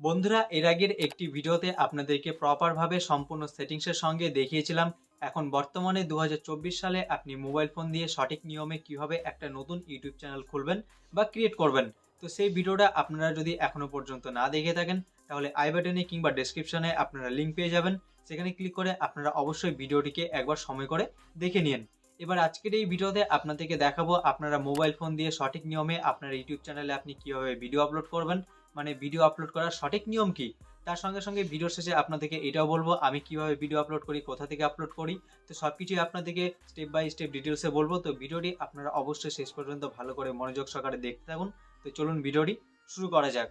বন্ধুরা, এর আগের একটি ভিডিওতে আপনাদেরকে প্রপারভাবে সম্পূর্ণ সেটিংসের সঙ্গে দেখিয়েছিলাম এখন বর্তমানে 2024 সালে আপনি মোবাইল ফোন দিয়ে সঠিক নিয়মে কিভাবে একটা নতুন ইউটিউব চ্যানেল খুলবেন বা ক্রিয়েট করবেন। তো সেই ভিডিওটা আপনারা যদি এখনো পর্যন্ত না দেখে থাকেন তাহলে আই বাটনে কিংবা ডেসক্রিপশনে আপনারা লিঙ্ক পেয়ে যাবেন, সেখানে ক্লিক করে আপনারা অবশ্যই ভিডিওটিকে একবার সময় করে দেখে নিন। এবার আজকের এই ভিডিওতে আপনাদেরকে দেখাবো আপনারা মোবাইল ফোন দিয়ে সঠিক নিয়মে আপনার ইউটিউব চ্যানেলে আপনি কিভাবে ভিডিও আপলোড করবেন, মানে ভিডিও আপলোড করার সঠিক নিয়ম কি। তার সঙ্গে সঙ্গে ভিডিওর শেষে আপনাদেরকে এটাও বলবো আমি কিভাবে ভিডিও আপলোড করি, কোথা থেকে আপলোড করি। তো সব কিছুই আপনাদেরকে স্টেপ বাই স্টেপ ডিটেলসে বলবো। তো ভিডিওটি আপনারা অবশ্যই শেষ পর্যন্ত ভালো করে মনোযোগ সহকারে দেখতে থাকুন। তো চলুন ভিডিওটি শুরু করা যাক।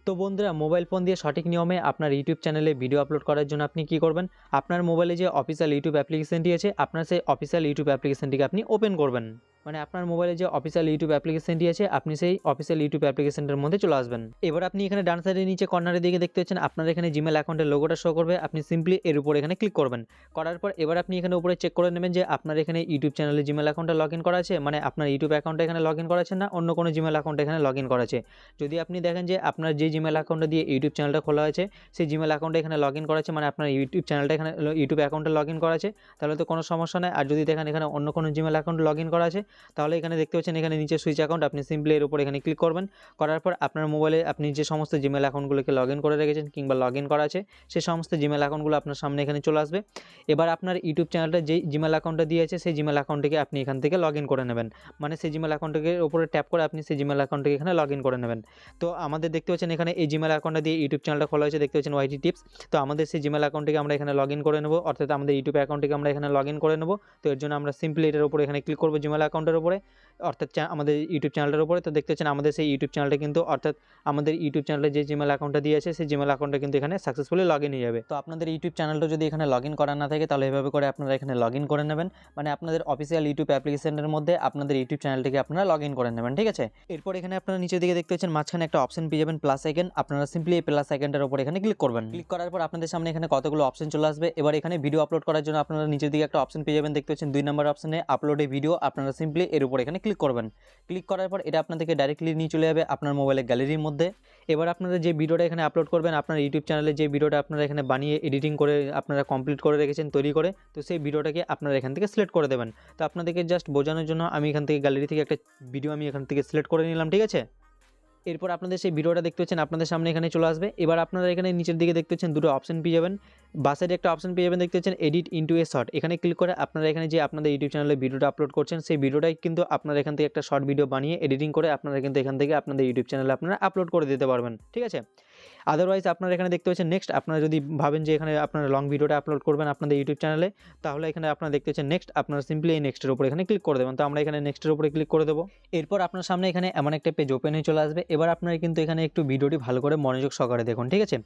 তো বন্ধুরা, মোবাইল ফোন দিয়ে সঠিক নিয়মে আপনার ইউটিউব চ্যানেলে ভিডিও আপলোড করার জন্য আপনি কি করবেন, আপনার মোবাইলে যে অফিসিয়াল ইউটিউব অ্যাপ্লিকেশনটি আছে আপনার সেই অফিসিয়াল ইউটিউব অ্যাপ্লিকেশনটিকে আপনি ওপেন করবেন। মানে আপনার মোবাইলে যে অফিসিয়াল ইউটিউব অ্যাপ্লিকেশনটি আছে আপনি সেই অফিসিয়াল ইউটিউব অ্যাপ্লিকেশনটার মধ্যে চলে আসবেন। এবার আপনি এখানে ডান সাইডের নিচে কর্নারের দিকে দেখতে পাচ্ছেন আপনার এখানে জিমেল অ্যাকাউন্টের লোগোটা শো করবে। আপনি সিম্পলি এর উপর এখানে ক্লিক করবেন। করার পর এবার আপনি এখানে উপরে চেক করে নেবেন যে আপনার এখানে ইউটিউব চ্যানেলে জিমেল অ্যাকাউন্টটা লগ ইন করা আছে, মানে আপনার ইউটিউব অ্যাকাউন্টটা এখানে লগ ইন করা আছে না অন্য কোনো জিমেল অ্যাকাউন্ট এখানে লগ ইন করা আছে। যদি আপনি দেখেন যে আপনার যে জিমেল অ্যাকাউন্টটা দিয়ে ইউটিউব চ্যানেলটা খোলা আছে সেই জিমেল অ্যাকাউন্টে এখানে লগ ইন করা আছে, মানে আপনার ইউটিউব চ্যানেলটা এখানে ইউটিউব অ্যাকাউন্টে লগ ইন করা আছে, তাহলে তো কোনো সমস্যা নেই। আর যদি দেখেন এখানে অন্য কোনো জিমেল অ্যাকাউন্ট লগ ইন করা আছে তাহলে এখানে দেখতে পাচ্ছেন এখানে নিচে সুইচ অ্যাকাউন্ট, আপনি সিম্পলি এর উপর এখানে ক্লিক করবেন। করার পর আপনার মোবাইলে আপনি যে সমস্ত জিমেল অ্যাকাউন্টগুলোকে লগ ইন করে রেখেছেন কিংবা লগ ইন করা আছে সেই সমস্ত জিমেল অ্যাকাউন্টগুলো আপনার সামনে এখানে চলে আসবে। এবার আপনার ইউটিউব চ্যানেলটা যেই জিমেল অ্যাকাউন্টটা দিয়েছে সেই জিমেল অ্যাকাউন্টটিকে আপনি এখান থেকে লগ ইন করে নেবেন, মানে সেই জিমেল অ্যাকাউন্টটিকে উপরে ট্যাপ করে আপনি সেই জিমেল অ্যাকাউন্টটিকে এখানে লগ ইন করে নেবেন। তো আমাদের দেখতে পাচ্ছেন এখানে এই জিমেল অ্যাকাউন্টটা দিয়ে ইউটিউব চ্যানেলটা খোলা হয়েছে, দেখতে পাচ্ছেন ওয়াইটি টিপস। তো আমাদের সেই জিমেল অ্যাকাউন্টটিকে আমরা এখানে লগ ইন করে নেব, অর্থাৎ আমাদের ইউটিউব অ্যাকাউন্টটিকে আমরা এখানে লগ ইন করে নেব। তো এর জন্য আমরা সিম্পলি এটার উপরে এখানে ক্লিক করবো জিমেল অ্যাকাউন্টের উপরে, অর্থাৎ আমাদের ইউটিউব চ্যানেলটার উপরে। তো দেখতে পাচ্ছেন আমাদের সেই ইউটিউব চ্যানেলটা কিন্তু, অর্থাৎ আমাদের ইউটিউব চ্যানেলে যে জিমেল অ্যাকাউন্টটা দিয়েছে সেই জিমেল অ্যাকাউন্টটা কিন্তু এখানে সাকসেসফুলি লগ ইন হয়ে যাবে। তো আপনাদের ইউটিউব চ্যানেলটা যদি এখানে লগ ইন করা না থাকে তাহলে এভাবে করে আপনারা এখানে লগ ইন করে নেবেন, মানে আপনাদের অফিসিয়াল ইউটিউব অ্যাপ্লিকেশনের মধ্যে আপনাদের ইউটিউব চ্যানেলটিকে আপনারা লগ ইন করে নেবেন, ঠিক আছে। এরপর এখানে আপনারা নিচের দিকে দেখতে পাচ্ছেন মাঝখানে একটা অপশন পেয়ে যাবেন প্লাস আইকন, আপনারা সিম্পলি এই প্লাস আইকনটার উপর এখানে ক্লিক করবেন। ক্লিক করার পর আপনাদের সামনে এখানে কতগুলো অপশন চলে আসবে। এবার এখানে ভিডিও আপলোড করার জন্য আপনারা নিচের দিকে একটা অপশন পেয়ে যাবেন, দেখতে পাচ্ছেন 2 নম্বর অপশনে আপলোড এ ভিডিও, আপনারা সিম্পলি এর উপর এখানে ক্লিক করবেন। ক্লিক করার পর এটা আপনাদেরকে ডাইরেক্টলি নিয়ে চলে যাবে আপনার মোবাইলের গ্যালারির মধ্যে। এবার আপনারা যে ভিডিওটা এখানে আপলোড করবেন, আপনার ইউটিউব চ্যানেলে যে ভিডিওটা আপনারা এখানে বানিয়ে এডিটিং করে আপনারা কমপ্লিট করে রেখেছেন তৈরি করে, তো সেই ভিডিওটাকে আপনারা এখান থেকে সিলেক্ট করে দেবেন। তো আপনাদেরকে জাস্ট বোঝানোর জন্য আমি এখান থেকে গ্যালারি থেকে একটা ভিডিও আমি এখান থেকে সিলেক্ট করে নিলাম, ঠিক আছে। এরপর আপনাদের সেই ভিডিওটা দেখতে পাচ্ছেন আপনাদের সামনে এখানে চলে আসবে। এবার আপনারা এখানে নিচের দিকে দেখতে পাচ্ছেন দুটো অপশন পেয়ে যাবেন, বাসের একটা অপশন পেয়ে যাবেন, দেখতে পাচ্ছেন এডিট ইনটু এ শর্ট। এখানে ক্লিক করে আপনারা এখানে যে আপনাদের ইউটিউব চ্যানেলে ভিডিওটা আপলোড করছেন সেই ভিডিওটাই কিন্তু আপনারা এখান থেকে একটা শর্ট ভিডিও বানিয়ে এডিটিং করে আপনারা কিন্তু এখান থেকে আপনাদের ইউটিউব চ্যানেলে আপনারা আপলোড করে দিতে পারবেন, ঠিক আছে। আদারওয়াইজ আপনারা এখানে দেখতে পাচ্ছেন নেক্সট, আপনারা যদি ভাবেন যে এখানে আপনারা লং ভিডিওটা আপলোড করবেন আপনাদের ইউটিউব চ্যানেলে তাহলে এখানে আপনারা দেখতে পাচ্ছেন নেক্সট, আপনারা সিম্পলি এই নেক্সটের উপর এখানে ক্লিক করে দেবেন। তো আমরা এখানে নেক্সটের উপরে ক্লিক করে দেবো। এরপর আপনার সামনে এখানে এমন একটা পেজ ওপেন হয়ে চলে আসবে। এবার আপনারা কিন্তু এখানে একটু ভিডিওটি ভালো করে মনোযোগ সহকারে দেখুন, ঠিক আছে।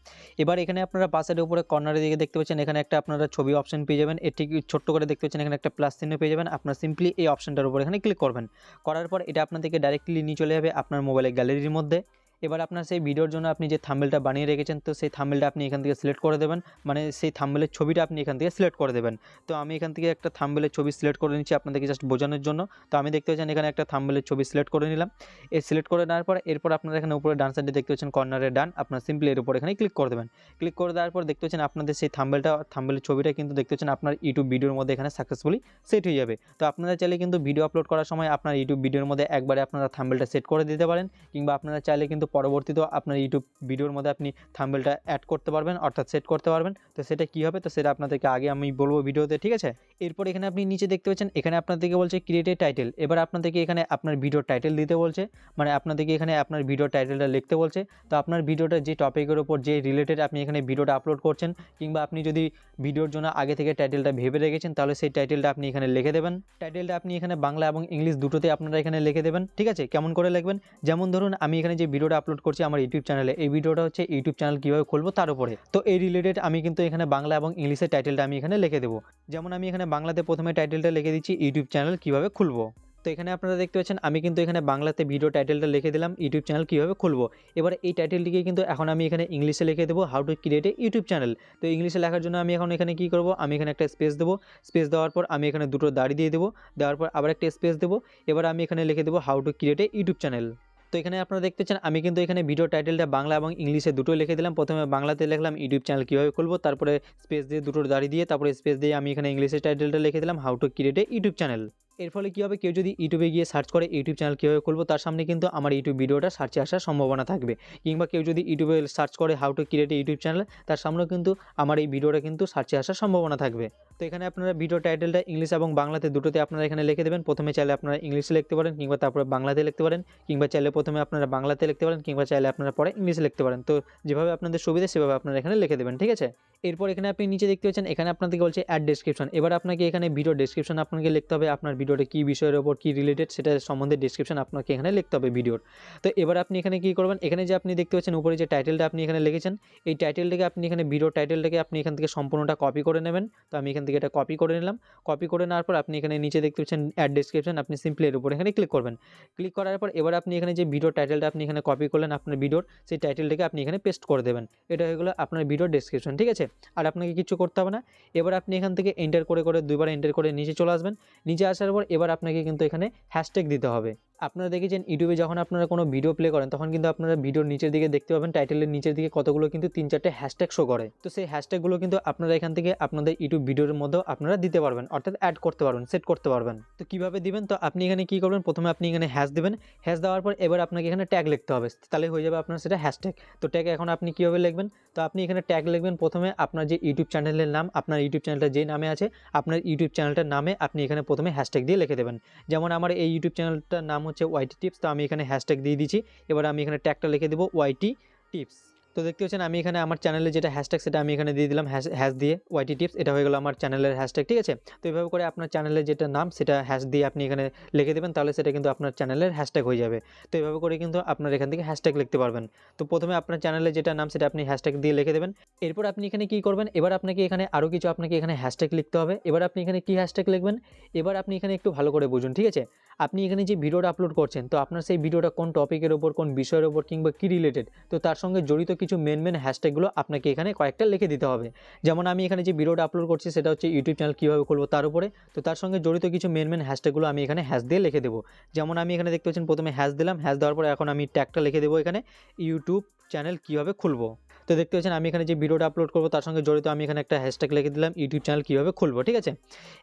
এবার এখানে আপনারা পাশের উপরে কর্নারের দিকে দেখতে পাচ্ছেন এখানে একটা আপনারা ছবি অপশন পেয়ে যাবেন, এটি ছোট্ট করে দেখতে পাচ্ছেন এখানে একটা প্লাস চিহ্ন পেয়ে যাবেন, আপনারা সিম্পলি এই অপশনটার উপর এখানে ক্লিক করবেন। করার পর এটা আপনাদেরকে ডাইরেক্টলি নিয়ে চলে যাবে আপনার মোবাইলের গ্যালারির মধ্যে। এবার আপনার সেই ভিডিওর জন্য আপনি যে থাম্বনেলটা বানিয়ে রেখেছেন তো সেই থাম্বনেলটা আপনি এখান থেকে সিলেক্ট করে দেবেন, মানে সেই থাম্বনেলের ছবিটা আপনি এখান থেকে সিলেক্ট করে দেবেন। তো আমি এখান থেকে একটা থাম্বনেলের ছবি সিলেক্ট করে নিচ্ছি আপনাদেরকে জাস্ট বোঝানোর জন্য। তো আমি দেখতে পাচ্ছেন এখানে একটা থাম্বনেলের ছবি সিলেক্ট করে নিলাম। এই সিলেক্ট করে নেওয়ার পর এরপর আপনারা এখানে উপরে ডান সাইডে দেখতে পাচ্ছেন কর্নারে ডান, আপনার সিম্পলি এর উপর এখানে ক্লিক করে দেবেন। ক্লিক করে দেওয়ার পর দেখতে পাচ্ছেন আপনাদের সেই থাম্বনেলের ছবিটা কিন্তু দেখতে পাচ্ছেন আপনার ইউটিউব ভিডিওর মধ্যে এখানে সাকসেসফুলি সেট হয়ে যাবে। তো আপনারা চাইলে কিন্তু ভিডিও আপলোড করার সময় আপনার ইউটিউব ভিডিওর মধ্যে একবারে আপনারা থাম্বনেলটা সেট করে দিতে পারেন, কিংবা আপনারা চাইলে কিন্তু পরবর্তীতেও আপনার ইউটিউব ভিডিওর মধ্যে আপনি থাম্বনেলটা অ্যাড করতে পারবেন, অর্থাৎ সেট করতে পারবেন। তো সেটা কী হবে তো সেটা আপনাদেরকে আগে আমি বলবো ভিডিওতে, ঠিক আছে। এরপর এখানে আপনি নিচে দেখতে পাচ্ছেন এখানে আপনাদেরকে বলছে ক্রিয়েট এ টাইটেল। এবার আপনাদেরকে এখানে আপনার ভিডিওর টাইটেল দিতে বলছে, মানে আপনাদেরকে এখানে আপনার ভিডিওর টাইটেলটা লিখতে বলছে। তো আপনার ভিডিওটা যে টপিকের উপর যে রিলেটেড আপনি এখানে ভিডিওটা আপলোড করছেন, কিংবা আপনি যদি ভিডিওর জন্য আগে থেকে টাইটেলটা ভেবে রেখেছেন তাহলে সেই টাইটেলটা আপনি এখানে লিখে দেবেন। টাইটেলটা আপনি এখানে বাংলা এবং ইংলিশ দুটোতে আপনারা এখানে লিখে দেবেন, ঠিক আছে। কেমন করে লিখবেন, যেমন ধরুন আমি এখানে যে ভিডিওটা আপলোড করছি আমার ইউটিউব চ্যানেলে, এই ভিডিওটা হচ্ছে ইউটিউব চ্যানেল কীভাবে খুলবো তার উপরে। তো এই রিলেটেড আমি কিন্তু এখানে বাংলা এবং ইংলিশের টাইটেলটা আমি এখানে লিখে দেবো। যেমন আমি এখানে বাংলাতে প্রথমে টাইটেলটা লিখে দিচ্ছি ইউটিউব চ্যানেল কীভাবে খুলবো। তো এখানে আপনারা দেখতে পাচ্ছেন আমি কিন্তু এখানে বাংলাতে ভিডিও টাইটেলটা লিখে দিলাম ইউটিউব চ্যানেল কীভাবে খুলবো। এবার এই টাইটেলটিকে কিন্তু এখন আমি এখানে ইংলিশে লিখে দেবো how to create a YouTube channel. তো ইংলিশে লেখার জন্য আমি এখন এখানে কী করবো, আমি এখানে একটা স্পেস দেবো। স্পেস দেওয়ার পর আমি এখানে দুটো দাড়ি দিয়ে দেবো, দেওয়ার পর আবার একটা স্পেস দেবো। এবার আমি এখানে লিখে দেবো how to create a YouTube channel. তো এখানে আপনারা দেখতে পাচ্ছেন আমি কিন্তু এখানে ভিডিও টাইটেলটা বাংলা এবং ইংলিশে দুটোই লিখে দিলাম। প্রথমে বাংলাতে লিখলাম ইউটিউব চ্যানেল কীভাবে খুলবো, তারপরে স্পেস দিয়ে দুটোর দাড়ি দিয়ে তারপরে স্পেস দিয়ে আমি এখানে ইংলিশের টাইটেলটা লিখে দিলাম how to create a YouTube channel. এর ফলে কী হবে, কেউ যদি ইউটিউবে গিয়ে সার্চ করে ইউটিউব চ্যানেল কীভাবে খুলবো, তার সামনে কিন্তু আমার ইউটিউব ভিডিওটা সার্চে আসার সম্ভাবনা থাকবে। কিংবা কেউ যদি ইউটিউবে সার্চ করে how to create a YouTube channel, তার সামনেও কিন্তু আমার এই ভিডিওটা কিন্তু সার্চে আসার সম্ভাবনা থাকবে। তো এখানে আপনারা ভিডিও টাইটেলটা ইংলিশ এবং বাংলাতে দুটোতে আপনারা এখানে লিখে দেবেন। প্রথমে চাইলে আপনারা ইংলিশে লিখতে পারেন, কিংবা তারপরে বাংলাতে লিখতে পারেন, কিংবা চাইলে প্রথমে আপনারা বাংলাতে লিখতে পারেন, কিংবা চাইলে আপনারা পরে ইংলিশে লিখতে পারেন। তো যেভাবে আপনাদের সুবিধা সেভাবে আপনারা এখানে লিখে দেবেন, ঠিক আছে। এরপর এখানে আপনি নিচে দেখতে পাচ্ছেন এখানে আপনাদেরকে বলছে অ্যাড ডেসক্রিপশন। এবার আপনাকে এখানে ভিডিও ডেসক্রিপশন আপনাকে লিখতে হবে, আপনার ভিডিওটা কী বিষয়ের ওপর কী রিলেটেড সেটা সম্বন্ধে ডেসক্রিপশন আপনাকে এখানে লিখতে হবে ভিডিওর। তো এবার আপনি এখানে কী করবেন, এখানে যে আপনি দেখতে পাচ্ছেন উপরে যে টাইটেলটা আপনি এখানে লিখেছেন, এই টাইটেলটাকে আপনি এখানে ভিডিও টাইটেলটাকে আপনি এখান থেকে সম্পূর্ণটা কপি করে নেবেন। তো আমি এখান থেকে এটা কপি করে নিলাম। কপি করে নেওয়ার পর আপনি এখানে নিচে দেখতে পাচ্ছেন অ্যাড ডেসক্রিপশন, আপনি সিম্পলি এর উপর এখানে ক্লিক করবেন। ক্লিক করার পর এবার আপনি এখানে যে ভিডিও টাইটেলটা আপনি এখানে কপি করলেন আপনার ভিডিওর, সেই টাইটেলটাকে আপনি এখানে পেস্ট করে দেবেন। এটা হয়ে গেলো আপনার ভিডিও ডেসক্রিপশন, ঠিক আছে। আর আপনাকে কিছু করতে হবে না। এবার আপনি এখান থেকে এন্টার করে করে দুইবার এন্টার করে নিচে চলে আসবেন। নিচে আসার পর এবার আপনাকে কিন্তু এখানে হ্যাশট্যাগ দিতে হবে। আপনারা দেখেছেন ইউটিউবে যখন আপনারা কোনো ভিডিও প্লে করেন তখন কিন্তু আপনারা ভিডিওর নিচের দিকে দেখতে পাবেন টাইটেলের নিচের দিকে কতগুলো কিন্তু 3-4টে হ্যাশট্যাগ শো করে। তো সেই হ্যাশট্যাগুলো কিন্তু আপনারা এখান থেকে আপনাদের ইউটিউব ভিডিওর মধ্যেও আপনারা দিতে পারবেন, অর্থাৎ অ্যাড করতে পারবেন, সেট করতে পারবেন। তো কীভাবে দিবেন, তো আপনি এখানে কী করবেন, প্রথমে আপনি এখানে হ্যাশ দেবেন। হ্যাশ দেওয়ার পর এবার আপনাকে এখানে ট্যাগ লিখতে হবে, তাহলে হয়ে যাবে আপনার সেটা হ্যাশট্যাগ। তো ট্যাগ এখন আপনি কীভাবে লিখবেন, তো আপনি এখানে ট্যাগ লিখবেন প্রথমে আপনার যে ইউটিউব চ্যানেলের নাম, আপনার ইউটিউব চ্যানেলটা যে নামে আছে আপনার ইউটিউব চ্যানেলটার নামে আপনি এখানে প্রথমে হ্যাশট্যাগ দিয়ে লিখে দেবেন। যেমন আমার এই ইউটিউব চ্যানেলটার নাম হচ্ছে ওয়াইটি টিপস, তো আমি এখানে হ্যাশট্যাগ দিয়ে দিচ্ছি। এবার আমি এখানে ট্যাগটা লিখে দেবো ওয়াইটি টিপস। তো দেখতে পাচ্ছেন আমি এখানে আমার চ্যানেলে যেটা হ্যাশট্যাগ সেটা আমি এখানে দিয়ে দিলাম হ্যাশ দিয়ে ওয়াইটি টিপস, এটা হয়ে গেল আমার চ্যানেলের হ্যাশট্যাগ, ঠিক আছে। তো এইভাবে করে আপনার চ্যানেলের যেটা নাম সেটা হ্যাশ দিয়ে আপনি এখানে লিখে দেবেন, তাহলে সেটা কিন্তু আপনার চ্যানেলের হ্যাশট্যাগ হয়ে যাবে। তো এইভাবে করে কিন্তু আপনার এখান থেকে হ্যাশট্যাগ লিখতে পারবেন। তো প্রথমে আপনার চ্যানেলের যেটা নাম সেটা আপনি হ্যাশট্যাগ দিয়ে লিখে দেবেন। এরপর আপনি এখানে কী করবেন, এবার আপনাকে এখানে আরও কিছু আপনাকে এখানে হ্যাশট্যাগ লিখতে হবে। এবার আপনি এখানে কী হ্যাশট্যাগ লিখবেন, এবার আপনি এখানে একটু ভালো করে বুঝুন, ঠিক আছে। আপনি এখানে যে ভিডিওটা আপলোড করছেন, তো আপনার সেই ভিডিওটা কোন টপিকের ওপর, কোন বিষয়ের ওপর, কিংবা কী রিলেটেড, তো তার সঙ্গে জড়িত কিছু মেন হ্যাশট্যাগুলো আপনাকে এখানে কয়েকটা লিখে দিতে হবে। যেমন আমি এখানে যে ভিডিওটা আপলোড করছি সেটা হচ্ছে ইউটিউব চ্যানেল কীভাবে খুলবো তার উপরে, তো তার সঙ্গে জড়িত কিছু মেন হ্যাশট্যাগুলো আমি এখানে হ্যাশ দিয়ে লিখে দেবো। যেমন আমি এখানে দেখতে পাচ্ছেন প্রথমে হ্যাশ দিলাম, হ্যাশ দেওয়ার পরে এখন আমি ট্যাগটা লিখে দেবো এখানে ইউটিউব চ্যানেল কীভাবে খুলবো। তো দেখতে পাচ্ছেন আমি এখানে যে ভিডিওটা আপলোড করবো তার সঙ্গে জড়িত আমি এখানে একটা হ্যাশট্যাগ লিখে দিলাম ইউটিউব চ্যানেল কীভাবে খুলবো, ঠিক আছে।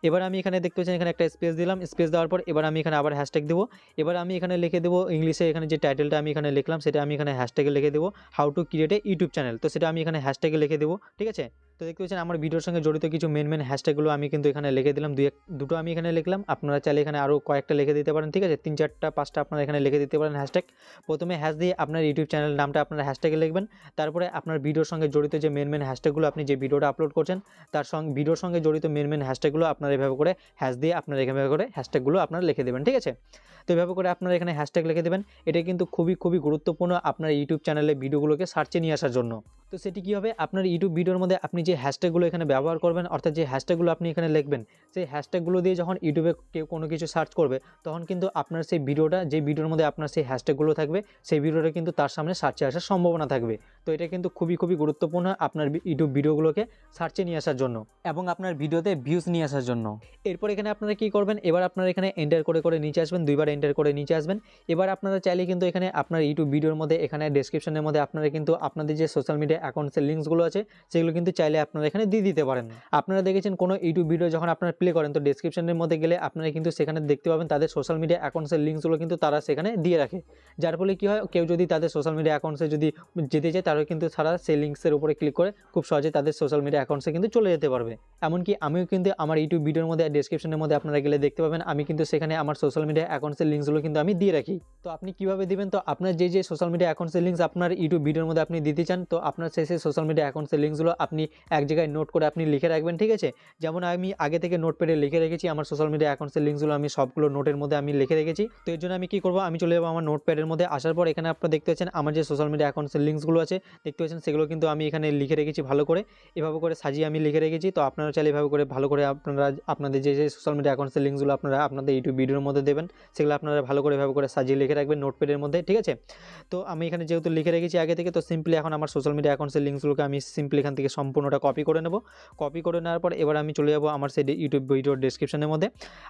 এবার আমি এখানে দেখতে পাচ্ছেন এখানে একটা স্পেস দিলাম, স্পেস দেওয়ার পর এবার আমি এখানে আবার হ্যাশট্যাগ দেবো। এবার আমি এখানে লিখে দেবো ইংলিশে, এখানে যে টাইটেলটা আমি এখানে লিখলাম সেটা আমি এখানে হ্যাশট্যাগে লিখে দেবো how to create a YouTube channel, তো সেটা আমি এখানে হ্যাশট্যাগে লিখে দেবো, ঠিক আছে। তো দেখতে পাচ্ছেন আমার ভিডিওর সঙ্গে জড়িত কিছু মেন হ্যাশট্যাগুলো আমি কিন্তু এখানে লিখে দিলাম, দুটো আমি এখানে লিখলাম। আপনারা চাইলে এখানে আরও কয়েকটা লিখে দিতে পারেন, ঠিক আছে। 3-4টা-5টা আপনারা এখানে লিখে দিতে পারেন হ্যাশট্যাগ। প্রথমে হ্যাশ দিয়ে আপনার ইউটিউব চ্যানেল নামটা আপনার হ্যাশট্যাগে লিখবেন। তারপরে আপনার ভিডিওর সঙ্গে জড়িত যে মেন হ্যাশট্যাগুলো আপনি যে ভিডিওটা আপলোড করছেন তার সঙ্গে ভিডিওর সঙ্গে জড়িত মেন হ্যাশট্যাগুলো আপনারা এভাবে করে হ্যাশ দিয়ে আপনারা এভাবে করে হ্যাশট্যাগুলো আপনারা লিখে দেবেন, ঠিক আছে। তো এভাবে করে আপনারা এখানে হ্যাশট্যাগ লিখে দেবেন। এটা কিন্তু খুবই গুরুত্বপূর্ণ আপনার ইউটিউব চ্যানেলে ভিডিওগুলোকে সার্চে নিয়ে আসার জন্য। তো সেটি কী হবে, আপনার ইউটিউব ভিডিওর মধ্যে আপনি যে হ্যাশট্যাগুলো এখানে ব্যবহার করবেন, অর্থাৎ যে হ্যাশট্যাগুলো আপনি এখানে লিখবেন, সেই হ্যাশট্যাগুলো দিয়ে যখন ইউটিউবে কেউ কোনো কিছু সার্চ করবে তখন কিন্তু আপনার সেই ভিডিওটা, যে ভিডিওর মধ্যে আপনার সেই হ্যাশট্যাগুলো থাকবে সেই ভিডিওটা কিন্তু তার সামনে সার্চে আসার সম্ভাবনা থাকবে। তো এটা কিন্তু খুবই গুরুত্বপূর্ণ আপনার ইউটিউব ভিডিওগুলোকে সার্চে নিয়ে আসার জন্য এবং আপনার ভিডিওতে ভিউজ নিয়ে আসার জন্য। এরপর এখানে আপনারা কী করবেন, এবার আপনারা এখানে এন্টার করে করে নিচে আসবেন, দুইবার এন্টার করে নিচে আসবেন। এবার আপনারা চাইলে কিন্তু এখানে আপনার ইউটিউব ভিডিওর মধ্যে এখানে ডেসক্রিপশনের মধ্যে আপনারা কিন্তু আপনাদের যে সোশ্যাল মিডিয়া অ্যাকাউন্টসের লিঙ্কসগুলো আছে সেগুলো কিন্তু চাইলে আপনারা এখানে দিয়ে দিতে পারেন। আপনারা দেখেছেন কোনো ইউটিউব ভিডিও যখন আপনারা প্লে করেন তো ডেসক্রিপশনের মধ্যে গেলে আপনারা কিন্তু সেখানে দেখতে পাবেন তাদের সোশ্যাল মিডিয়া অ্যাকাউন্টসের লিঙ্কসগুলো কিন্তু তারা সেখানে দিয়ে রাখে। যার ফলে কী হয়, কেউ যদি তাদের সোশ্যাল মিডিয়া অ্যাকাউন্টসে যদি যেতে চায় তাহলে কিন্তু তারা সেই লিঙ্কসের উপরে ক্লিক করে খুব সহজে তাদের সোশ্যাল মিডিয়া অ্যাকাউন্টসে কিন্তু চলে যেতে পারবে। এমনকি আমিও কিন্তু আমার ইউটিউব ভিডিওর মধ্যে ডেসক্রিপশনের মধ্যে আপনারা গেলে দেখতে পাবেন আমি কিন্তু সেখানে আমার সোশ্যাল মিডিয়া অ্যাকাউন্টসের লিঙ্কসগুলো কিন্তু আমি দিয়ে রাখি। তো আপনি কীভাবে দিবেন, তো আপনার যে সোশ্যাল মিডিয়া অ্যাকাউন্টসের লিঙ্কস আপনার ইউটিউব ভিডিওর মধ্যে আপনি দিতে চান, তো আপনার সেই সোশ্যাল মিডিয়া অ্যাকাউন্টসের লিঙ্কসগুলো আপনি এক জায়গায় নোট করে আপনি লিখে রাখবেন, ঠিক আছে। যেমন আমি আগে থেকে নোটপ্যাডে লিখে রেখেছি আমার সোশ্যাল মিডিয়া অ্যাকাউন্টসের লিঙ্কসগুলো আমি সবগুলো নোটের মধ্যে আমি লিখে রেখেছি। তো এর জন্য আমি কী করবো, আমি চলে যাবো আমার নোটপ্যাডের মধ্যে। আসার পর এখানে আপনারা দেখতে পাচ্ছেন আমার যে সোশ্যাল মিডিয়া অ্যাকাউন্টসের লিঙ্কসগুলো আছে দেখতে পাচ্ছেন সেগুলো কিন্তু আমি এখানে লিখে রেখেছি ভালো করে, এভাবে করে সাজিয়ে আমি লিখে রেখেছি। তো আপনারা চাইলে এভাবে করে ভালো করে আপনারা আপনাদের যে সোশ্যাল মিডিয়া অ্যাকাউন্টসের লিঙ্কসগুলো আপনারা আপনাদের ইউটিউব ভিডিওর মধ্যে দেবেন সেগুলো আপনারা ভালো করে এভাবে করে সাজিয়ে লিখে রাখবেন নোটপ্যাডের মধ্যে, ঠিক আছে। তো আমি এখানে যেহেতু লিখে রেখেছি আগে থেকে, তো সিম্পলি এখন আমার সোশ্যাল মিডিয়া অ্যাকাউন্টসের লিঙ্কসগুলোকে আমি সিম্পলি এখান থেকে সম্পূর্ণটা কপি করে নেব। কপি করে নেওয়ার পর এবার আমি চলে যাব আমার সেই ইউটিউব ভিডিওর ডেসক্রিপশনের মধ্যে।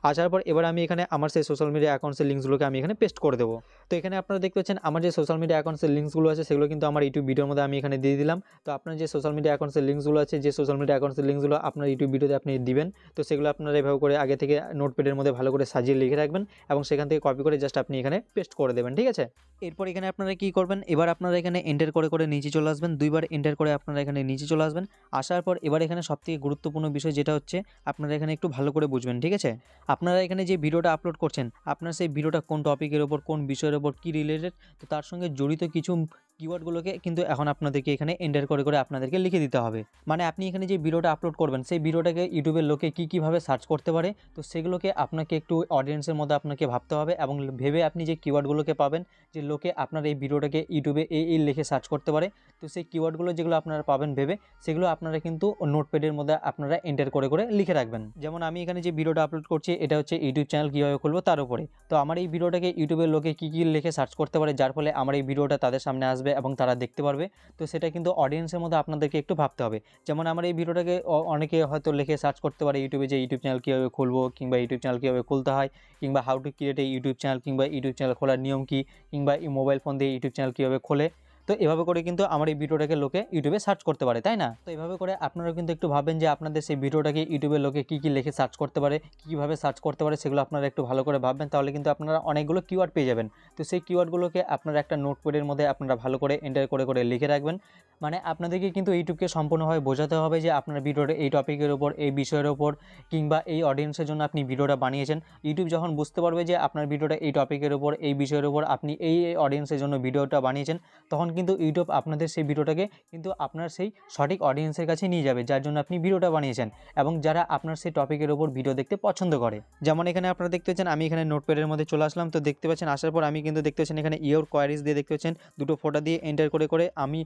আসার পর এবার আমি এখানে আমার সেই সোশ্যাল মিডিয়া অ্যাকাউন্টসের লিঙ্কসগুলোকে আমি এখানে পেস্ট করে দেবো। তো এখানে আপনারা দেখতে পাচ্ছেন আমার যে সোশ্যাল মিডিয়া অ্যাকাউন্টসের লিঙ্কসগুলো আছে সেগুলো কিন্তু আমার ইউটিউব ভিডিওর মধ্যে আমি এখানে দিয়ে দিলাম। তো আপনার যে সোশ্যাল মিডিয়া অ্যাকাউন্টসের লিঙ্কসগুলো আছে, যে সোশ্যাল মিডিয়া অ্যাকাউন্টসের লিঙ্কসগুলো আপনার ইউটিউব ভিডিওতে আপনি দিবেন, তো সেগুলো আপনারা এভাবে করে আগে থেকে নোটপ্যাডের মধ্যে ভালো করে সাজিয়ে লিখে রাখবেন এবং সেখান থেকে কপি করে জাস্ট আপনি এখানে পেস্ট করে দেবেন, ঠিক আছে। এরপর এখানে আপনারা কি করবেন, এবার আপনারা এখানে এন্টার করে করে নিচে চলে আসবেন, দুইবার এন্টার করে আপনারা এখানে নিচে চলে আসবেন। আসার পর এবার এখানে সবথেকে গুরুত্বপূর্ণ বিষয় যেটা হচ্ছে আপনারা এখানে একটু ভালো করে বুঝবেন, ঠিক আছে। আপনারা এখানে যে ভিডিওটা আপলোড করছেন, আপনার সেই ভিডিওটা কোন টপিকের ওপর, কোন বিষয়ের ওপর, কী রিলেটেড, তো তার সঙ্গে জড়িত কিছু কিওয়ার্ডগুলোকে কিন্তু এখন আপনাদেরকে এখানে এন্টার করে করে আপনাদেরকে লিখে দিতে হবে। মানে আপনি এখানে যে ভিডিওটা আপলোড করবেন সেই ভিডিওটাকে ইউটিউবের লোকে কীভাবে সার্চ করতে পারে, তো সেগুলোকে আপনাকে একটু অডিয়েন্সের মধ্যে আপনাকে ভাবতে হবে এবং ভেবে আপনি যে কিওয়ার্ডগুলোকে পাবেন, যে লোকে আপনার এই ভিডিওটাকে ইউটিউবে এই লিখে সার্চ করতে পারে, তো সেই কিওয়ার্ডগুলো যেগুলো আপনারা পাবেন ভেবে, সেগুলো আপনারা কিন্তু নোটপ্যাডের মধ্যে আপনারা এন্টার করে করে লিখে রাখবেন। যেমন আমি এখানে যে ভিডিওটা আপলোড করছি এটা হচ্ছে ইউটিউব চ্যানেল কীভাবে খুলবো তার উপরে। তো আমার এই ভিডিওটাকে ইউটিউবের লোকে কী লিখে সার্চ করতে পারে, যার ফলে আমার এই ভিডিওটা তাদের সামনে আসবে এবং তারা দেখতে পারবে। তো সেটা কিন্তু অডিয়েন্সের মধ্যে আপনাদেরকে একটু ভাবতে হবে। যেমন আমার এই ভিডিওটাকে অনেকে হয়তো লিখে সার্চ করতে পারে ইউটিউবে যে ইউটিউব চ্যানেল কীভাবে খুলবো, কিংবা ইউটিউব চ্যানেল কীভাবে খুলতে হয়, কিংবা how to create a YouTube channel, কিংবা ইউটিউব চ্যানেল খোলার নিয়ম কী, কিংবা এই মোবাইল ফোন দিয়ে ইউটিউব চ্যানেল কীভাবে খোলে। তো এভাবে করে কিন্তু আমার এই ভিডিওটাকে লোকে ইউটিউবে সার্চ করতে পারে, তাই না? তো এভাবে করে আপনারা কিন্তু একটু ভাবেন যে আপনাদের সেই ভিডিওটাকে ইউটিউবের লোকে কী লিখে সার্চ করতে পারে, কীভাবে সার্চ করতে পারে, সেগুলো আপনারা একটু ভালো করে ভাববেন, তাহলে কিন্তু আপনারা অনেকগুলো কিওয়ার্ড পেয়ে যাবেন। তো সেই কিওয়ার্ডগুলোকে আপনারা একটা নোটপ্যাডের মধ্যে আপনারা ভালো করে এন্টার করে করে লিখে রাখবেন। মানে আপনাদেরকে কিন্তু ইউটিউবকে সম্পূর্ণভাবে বোঝাতে হবে যে আপনার ভিডিওটা এই টপিকের ওপর, এই বিষয়ের ওপর, কিংবা এই অডিয়েন্সের জন্য আপনি ভিডিওটা বানিয়েছেন। ইউটিউব যখন বুঝতে পারবে যে আপনার ভিডিওটা এই টপিকের ওপর, এই বিষয়ের ওপর, আপনি এই অডিয়েন্সের জন্য ভিডিওটা বানিয়েছেন, তখন কিন্তু ইউটিউব আপনাদের সেই ভিডিওটাকে কিন্তু আপনার সেই সঠিক অডিয়েন্সের কাছে নিয়ে যাবে, যার জন্য আপনি ভিডিওটা বানিয়েছেন এবং যারা আপনার সেই টপিকের ওপর ভিডিও দেখতে পছন্দ করে। যেমন এখানে আপনারা দেখতে পাচ্ছেন আমি এখানে নোটপ্যাডের মধ্যে চলে আসলাম। তো দেখতে পাচ্ছেন আসার পর আমি কিন্তু দেখতে পাচ্ছেন এখানে ইওর কোয়ারিজ দিয়ে দেখতে পাচ্ছেন দুটো ফটো দিয়ে এন্টার করে করে আমি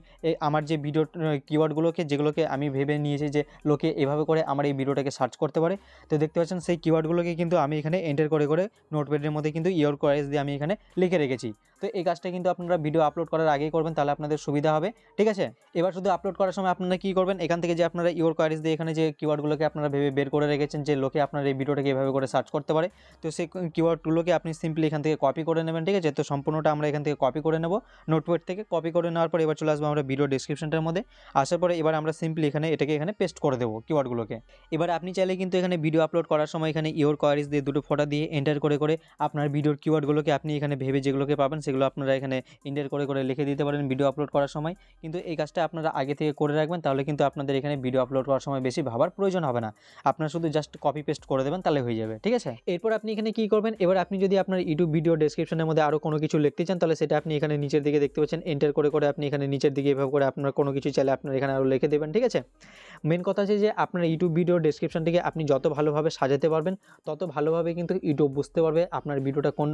আমার যে ভিডিও কিওয়ার্ডগুলোকে, যেগুলোকে আমি ভেবে নিয়েছি যে লোকে এভাবে করে আমার এই ভিডিওটাকে সার্চ করতে পারে, তো দেখতে পাচ্ছেন সেই কিওয়ার্ডগুলোকে কিন্তু আমি এখানে এন্টার করে করে নোটপ্যাডের মধ্যে কিন্তু ইওর কোয়ারিজ দিয়ে আমি এখানে লিখে রেখেছি। তো এই কাজটা কিন্তু আপনারা ভিডিও আপলোড করার আগেই করবেন, তাহলে আপনাদের সুবিধা হবে, ঠিক আছে। এবার শুধু আপলোড করার সময় আপনারা কী করবেন, এখান থেকে যে আপনারা ইওর কোয়ারিজ দিয়ে এখানে যে কিওয়ার্ডগুলোকে আপনারা ভেবে বের করে রেখেছেন যে লোকে আপনার এই ভিডিওটাকে এভাবে করে সার্চ করতে পারে, তো সেই কিওয়ার্ডগুলোকে আপনি সিম্পলি এখান থেকে কপি করে নেবেন, ঠিক আছে। তো সম্পূর্ণটা আমরা এখান থেকে কপি করে নেব নোটপ্যাড থেকে। কপি করে নেওয়ার পর এবার চলে আসবো আমরা ভিডিও ডেসক্রিপশনটার মধ্যে। আসার পরে এবার আমরা সিম্পলি এটাকে পেস্ট করে দেবো কিওয়ার্ডগুলোকে। এবার আপনি চাইলে কিন্তু এখানে ভিডিও আপলোড করার সময় এখানে ইওর কোয়ারিজ দিয়ে দুটো ফটো দিয়ে এন্টার করে করে আপনার ভিডিওর কিওয়ার্ডগুলোকে আপনি এখানে ভেবে যেগুলোকে পাবেন সেগুলো আপনারা এখানে এন্টার করে করে লিখে দিতে পারেন ভিডিও আপলোড করার সময়। কিন্তু এই কাজটা আপনারা আগে থেকে করে রাখবেন, তাহলে কিন্তু আপনাদের এখানে ভিডিও আপলোড করার সময় বেশি ভাবার প্রয়োজন হবে না। আপনারা শুধু জাস্ট কপি পেস্ট করে দেবেন, তাহলে হয়ে যাবে, ঠিক আছে। এরপর আপনি এখানে কি করবেন, এবার আপনি যদি আপনার ইউটিউব ভিডিও ডেসক্রিপশনের মধ্যে আরও কোনো কিছু লিখতে চান, তাহলে সেটা আপনি এখানে নিচের দিকে দেখতে পাচ্ছেন এন্টার করে করে আপনি এখানে নিচের দিকে এভাবে করে আপনার কোনো কিছু চাইলে আপনার এখানে আরও লিখে দেবেন, ঠিক আছে। মেন কথা আছে যে আপনার ইউটিউব ভিডিও ডেসক্রিপশনটিকে আপনি যত ভালোভাবে সাজাতে পারবেন, তত ভালোভাবে কিন্তু ইউটিউব বুঝতে পারবে আপনার ভিডিওটা কোন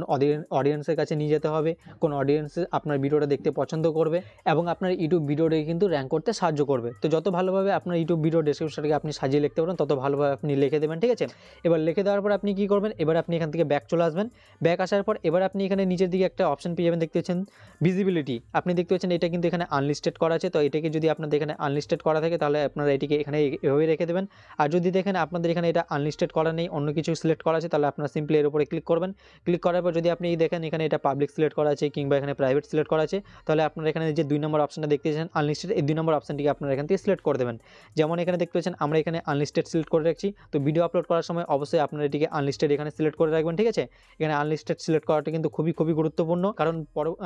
অডিয়েন্সের কাছে নিয়ে যেতে হবে, কোন অডিয়েন্স আপনার ভিডিওটা দেখতে পছন্দ করবে, এবং আপনার ইউটিউব ভিডিওটাকে কিন্তু র্যাঙ্ক করতে সাহায্য করবে। তো যত ভালোভাবে আপনার ইউটিউব ভিডিও ডেসক্রিপশনটাকে আপনি সাজিয়ে লিখতে পারেন, তত ভালোভাবে আপনি লিখে দেবেন, ঠিক আছে। এবার লিখে দেওয়ার পর আপনি কি করবেন, এবার আপনি এখান থেকে ব্যাক চলে আসবেন। ব্যাক আসার পর এবার আপনি এখানে নিচের দিকে একটা অপশন পেয়ে যাবেন, দেখতে পাচ্ছেন ভিজিবিলিটি। আপনি দেখতে পাচ্ছেন এটা কিন্তু এখানে আনলিস্টেড করা আছে। তো এটাকে যদি আপনাদের এখানে আনলিস্টেড করা থাকে, তাহলে আপনারা এটিকে এখানে এভাবে রেখে দেবেন। আর যদি দেখেন আপনাদের এখানে এটা আনলিস্টেড করা নেই, অন্য কিছু সিলেক্ট করা আছে, তাহলে আপনারা সিম্পলি এর উপরে ক্লিক করবেন। ক্লিক করার পর যদি আপনি দেখেন এখানে এটা পাবলিক সিলেক্ট করা আছে কিংবা এখানে প্রাইভেট সিলেক্ট করা আছে, তাহলে আপনারা এখানে যে 2 নম্বর অপশনটা দেখতে পাচ্ছেন আনলিস্টেড, এই 2 নম্বর অপশনটিকে আপনারা এখান থেকে সিলেক্ট করে দেবেন। যেমন এখানে দেখতে পাচ্ছেন আমরা এখানে আনলিস্টেড সিলেক্ট করে রাখছি। তো ভিডিও আপলোড করার সময় অবশ্যই আপনারা এটিকে আনলিস্টেড এখানে সিলেক্ট করে রাখবেন, ঠিক আছে। এখানে আনলিস্টেড সিলেক্ট করাটা কিন্তু খুবই গুরুত্বপূর্ণ, কারণ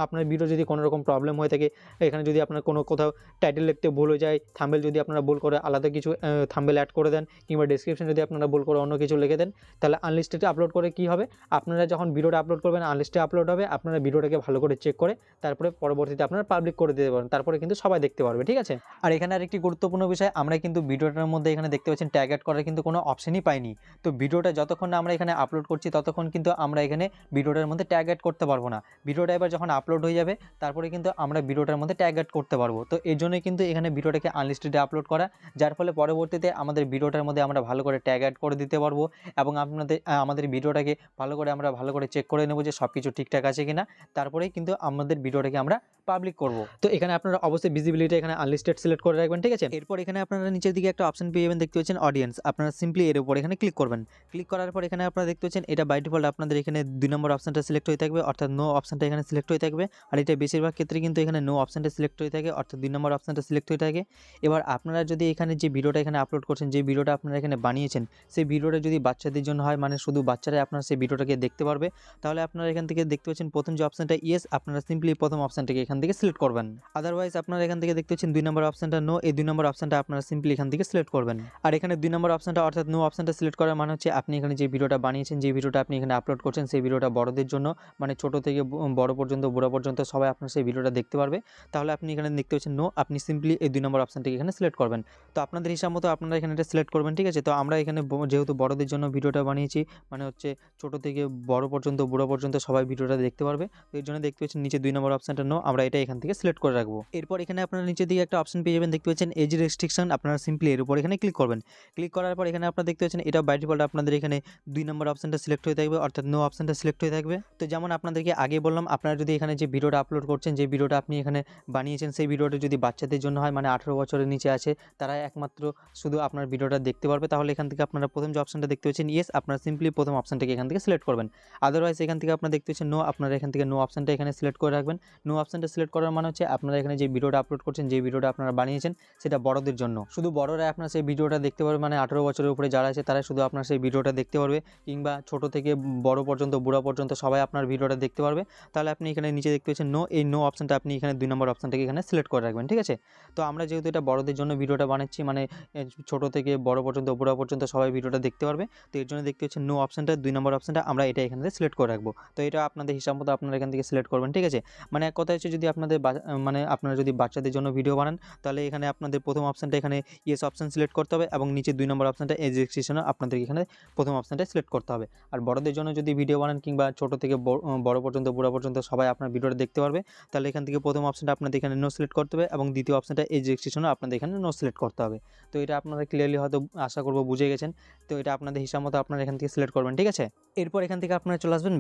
আপনার ভিডিও যদি কোনো রকম প্রবলেম হয়ে থাকে, এখানে যদি আপনার কোথাও টাইটেল লিখতে ভুল হয়ে যায়, থাম্বনেল যদি আপনারা ভুল করে আলাদা কিছু থাম্বনেল অ্যাড করে দেন, কিংবা ডেসক্রিপশন যদি আপনারা ভুল করে অন্য কিছু লিখে দেন, তাহলে আনলিস্টেডে আপলোড করে কি হবে, আপনারা যখন ভিডিওটা আপলোড করবেন আনলিস্টেড আপলোড হবে, আপনারা ভিডিওটাকে ভালো করে চেক করে তারপরে পরবর্তীতে আপনারা পাবলিক করে দিতে পারেন, তারপরে কিন্তু সবাই দেখতে পারবে, ঠিক আছে। আর এখানে আরেকটি গুরুত্বপূর্ণ বিষয়, আমরা কিন্তু ভিডিওটার মধ্যে এখানে দেখতে পাচ্ছেন ট্যাগ অ্যাড করার কিন্তু কোনো অপশনই পাইনি। তো ভিডিওটা যতক্ষণ না আমরা এখানে আপলোড করছি ততক্ষণ কিন্তু আমরা এখানে ভিডিওটার মধ্যে ট্যাগ অ্যাড করতে পারবো না। ভিডিওটা এবার যখন আপলোড হয়ে যাবে তারপরে কিন্তু আমরা ভিডিওটার মধ্যে ট্যাগ অ্যাড করতে পারবো। তো এই জন্যই কিন্তু এখানে ভিডিওটাকে আনলিস্টেডে আপলোড করা, যার ফলে পরবর্তীতে আমাদের ভিডিওটার মধ্যে আমরা ভালো করে ট্যাগ অ্যাড করে দিতে পারবো এবং আমাদের ভিডিওটাকে ভালো করে চেক করে নেব যে সব কিছু ঠিকঠাক আছে কিনা। তারপরেই কিন্তু আমাদের ভিডিওটাকে আমরা পাবলিক করব। তো এখানে আপনারা অবশ্যই ভিজিবিলিটি এখানে আনলিস্টেড সিলেক্ট করে রাখবেন, ঠিক আছে। এরপর এখানে আপনারা নিচের দিকে একটা অপশন পেয়ে যাবেন, দেখতে পাচ্ছেন অডিয়েন্স। আপনারা সিম্পলি এর উপর এখানে ক্লিক করবেন। ক্লিক করার পর এখানে আপনারা দেখতে পাচ্ছেন এটা বাই ডিফল্ট আপনাদের এখানে 2 নম্বর অপশনটা সিলেক্ট হয়ে থাকবে, অর্থাৎ নো অপশনটা এখানে সিলেক্ট হয়ে থাকবে। আর এটা বেশিরভাগ ক্ষেত্রে কিন্তু এখানে নো অপশনটা সিলেক্ট হয়ে থাকে, অর্থাৎ 2 নম্বর অপশনটা সিলেক্ট হয়ে থাকে। এবার আপনারা যদি এখানে যে ভিডিওটা এখানে আপলোড করছেন, যে ভিডিওটা আপনারা এখানে বানিয়েছেন, সেই ভিডিওটা যদি বাচ্চাদের জন্য হয়, মানে শুধু বাচ্চারাই আপনারা সেই ভিডিওটাকে দেখতে পারবে, তাহলে আপনারা এখান থেকে দেখতে পাচ্ছেন প্রথম যে অপশনটা ইয়েস, আপনারা সিম্পলি প্রথম অপশনটাকে এখান থেকে সিলেক্ট করবেন। আদারওয়াইজ আপনারা এখান থেকে দেখতে পাচ্ছেন 2 নম্বর অপশনটা নো, এই 2 নম্বর অপশনটা আপনারা সিম্পলি এখান থেকে সিলেক্ট করবেন। আর এখানে 2 নম্বর অপশনটা অর্থাৎ নো অপশনটা সিলেক্ট করার মানে হচ্ছে আপনি এখানে যে ভিডিওটা বানিয়েছেন, যে ভিডিওটা আপনি এখানে আপলোড করছেন, সেই ভিডিওটা বড়দের জন্য, মানে ছোট থেকে বড় পর্যন্ত, বুড়া পর্যন্ত সবাই আপনার সেই ভিডিওটা দেখতে পারবে। তাহলে আপনি এখানে দেখতে পাচ্ছেন নো, আপনি সিম্পলি এই 2 নম্বর অপশনটাকে এখানে সিলেক্ট করবেন। তো আপনাদের হিসাব মতো আপনারা এখানে এটা সিলেক্ট করবেন, ঠিক আছে। তো আমরা এখানে যেহেতু বড়দের জন্য ভিডিওটা বানিয়েছি, মানে হচ্ছে ছোট থেকে বড় পর্যন্ত, বুড়ো পর্যন্ত সবাই ভিডিওটা দেখতে পারবে। তো এর জন্য দেখতে পাচ্ছেন নিচে 2 নম্বর অপশনটা নো, আমরা এটা এখান থেকে সিলেক্ট করে রাখবো। এরপর এখানে আপনারা নিচের দিকে একটা অপশন পেয়ে যাবেন, দেখতে পাচ্ছেন এজ রেস্ট্রিকশন। আপনারা সিম্পলি এর উপর এখানে ক্লিক করবেন। ক্লিক করার পর এখানে আপনারা দেখতে পাচ্ছেন এটা বাই ডিফল্ট আপনাদের এখানে 2 নম্বর অপশনটা সিলেক্ট হয়ে থাকবে, অর্থাৎ নো অপশনটা সিলেক্ট হয়ে থাকবে। তো যেমন আপনাদেরকে আগে বললাম, আপনারা যদি এখানে যে ভিডিওটা আপলোড করছেন, যে ভিডিওটা আপনি এখানে বানিয়েছেন, সেই ভিডিওটা যদি বাচ্চাদের জন্য হয়, মানে 18 বছরের নিচে আছে, তারা একমাত্র শুধু আপনার ভিডিওটা দেখতে পারবে, তাহলে এখান থেকে আপনারা প্রথম যে অপশনটা দেখতে পাচ্ছেন ইয়েস, আপনারা সিম্পলি প্রথম অপশনটাকে এখান থেকে সিলেক্ট করবেন। আদারওয়াইজ এখান থেকে আপনারা দেখতে পাচ্ছেন নো, আপনারা এখান থেকে নো অপশনটা এখানে সিলেক্ট করে রাখবেন। নো অপশনটা সিলেক্ট করার মানে হচ্ছে আপনারা এখানে যে ভিডিওটা আপলোড করছেন, যে ভিডিওটা আপনারা বানিয়েছেন, সেটা বড়দের জন্য, শুধু বড়রাই আপনার সেই ভিডিওটা দেখতে পারবে, মানে 18 বছরের উপরে যারা আছে তারাই শুধু আপনার সেই ভিডিওটা দেখতে পারবে, কিংবা ছোট থেকে বড় পর্যন্ত, বুড়া পর্যন্ত সবাই আপনার ভিডিওটা দেখতে পারবে। তাহলে আপনি এখানে নিচে দেখতে পাচ্ছেন নো, এই নো অপশনটা আপনি এখানে 2 নম্বর অপশনটাকে এখানে সিলেক্ট করে রাখবেন, ঠিক আছে। তো আমরা যেহেতু এটা বড়দের জন্য ভিডিওটা বানাচ্ছি, মানে ছোট থেকে বড় পর্যন্ত, বুড়া পর্যন্ত সবাই ভিডিওটা দেখতে পারবে, তো এর জন্য দেখতে পাচ্ছেন নো অপশনটা 2 নম্বর অপশনটা আমরা এটা এখান থেকে সিলেক্ট করে রাখবো। তো এটা আপনাদের হিসাব মতো আপনারা এখান থেকে সিলেক্ট করবেন, ঠিক আছে। মানে এক কথা হচ্ছে যদি আপনাদের মানে আপনারা যদি বাচ্চাদের জন্য ভিডিও বানান, তাহলে এখানে আপনাদের প্রথম অপশনটা এখানে ইয়েস অপশন সিলেক্ট করতে হবে, এবং নিচে 2 নম্বর অপশনটা এজ রেস্ট্রিকশনও আপনাদের এখানে প্রথম অপশনটা সিলেক্ট করতে হবে। আর বড়দের জন্য যদি ভিডিও বানান, কিংবা ছোট থেকে বড় পর্যন্ত, বুড়া পর্যন্ত সবাই আপনার ভিডিওটা দেখতে পারবে, তাহলে এখান থেকে প্রথম অপশনটা আপনাদের এখানে নো সিলেক্ট করতে হবে, এবং দ্বিতীয় অপশনটা এজ রেস্ট্রিকশনও আপনাদের এখানে নো সিলেক্ট করতে হবে। তো এটা আপনারা ক্লিয়ারলি হয়তো আশা করব বুঝে গেছেন। তো এটা আপনাদের হিসাব মতো আপনারা এখান থেকে সিলেক্ট করবেন, ঠিক আছে। এরপর এখান থেকে আপনারা চলে আসবেন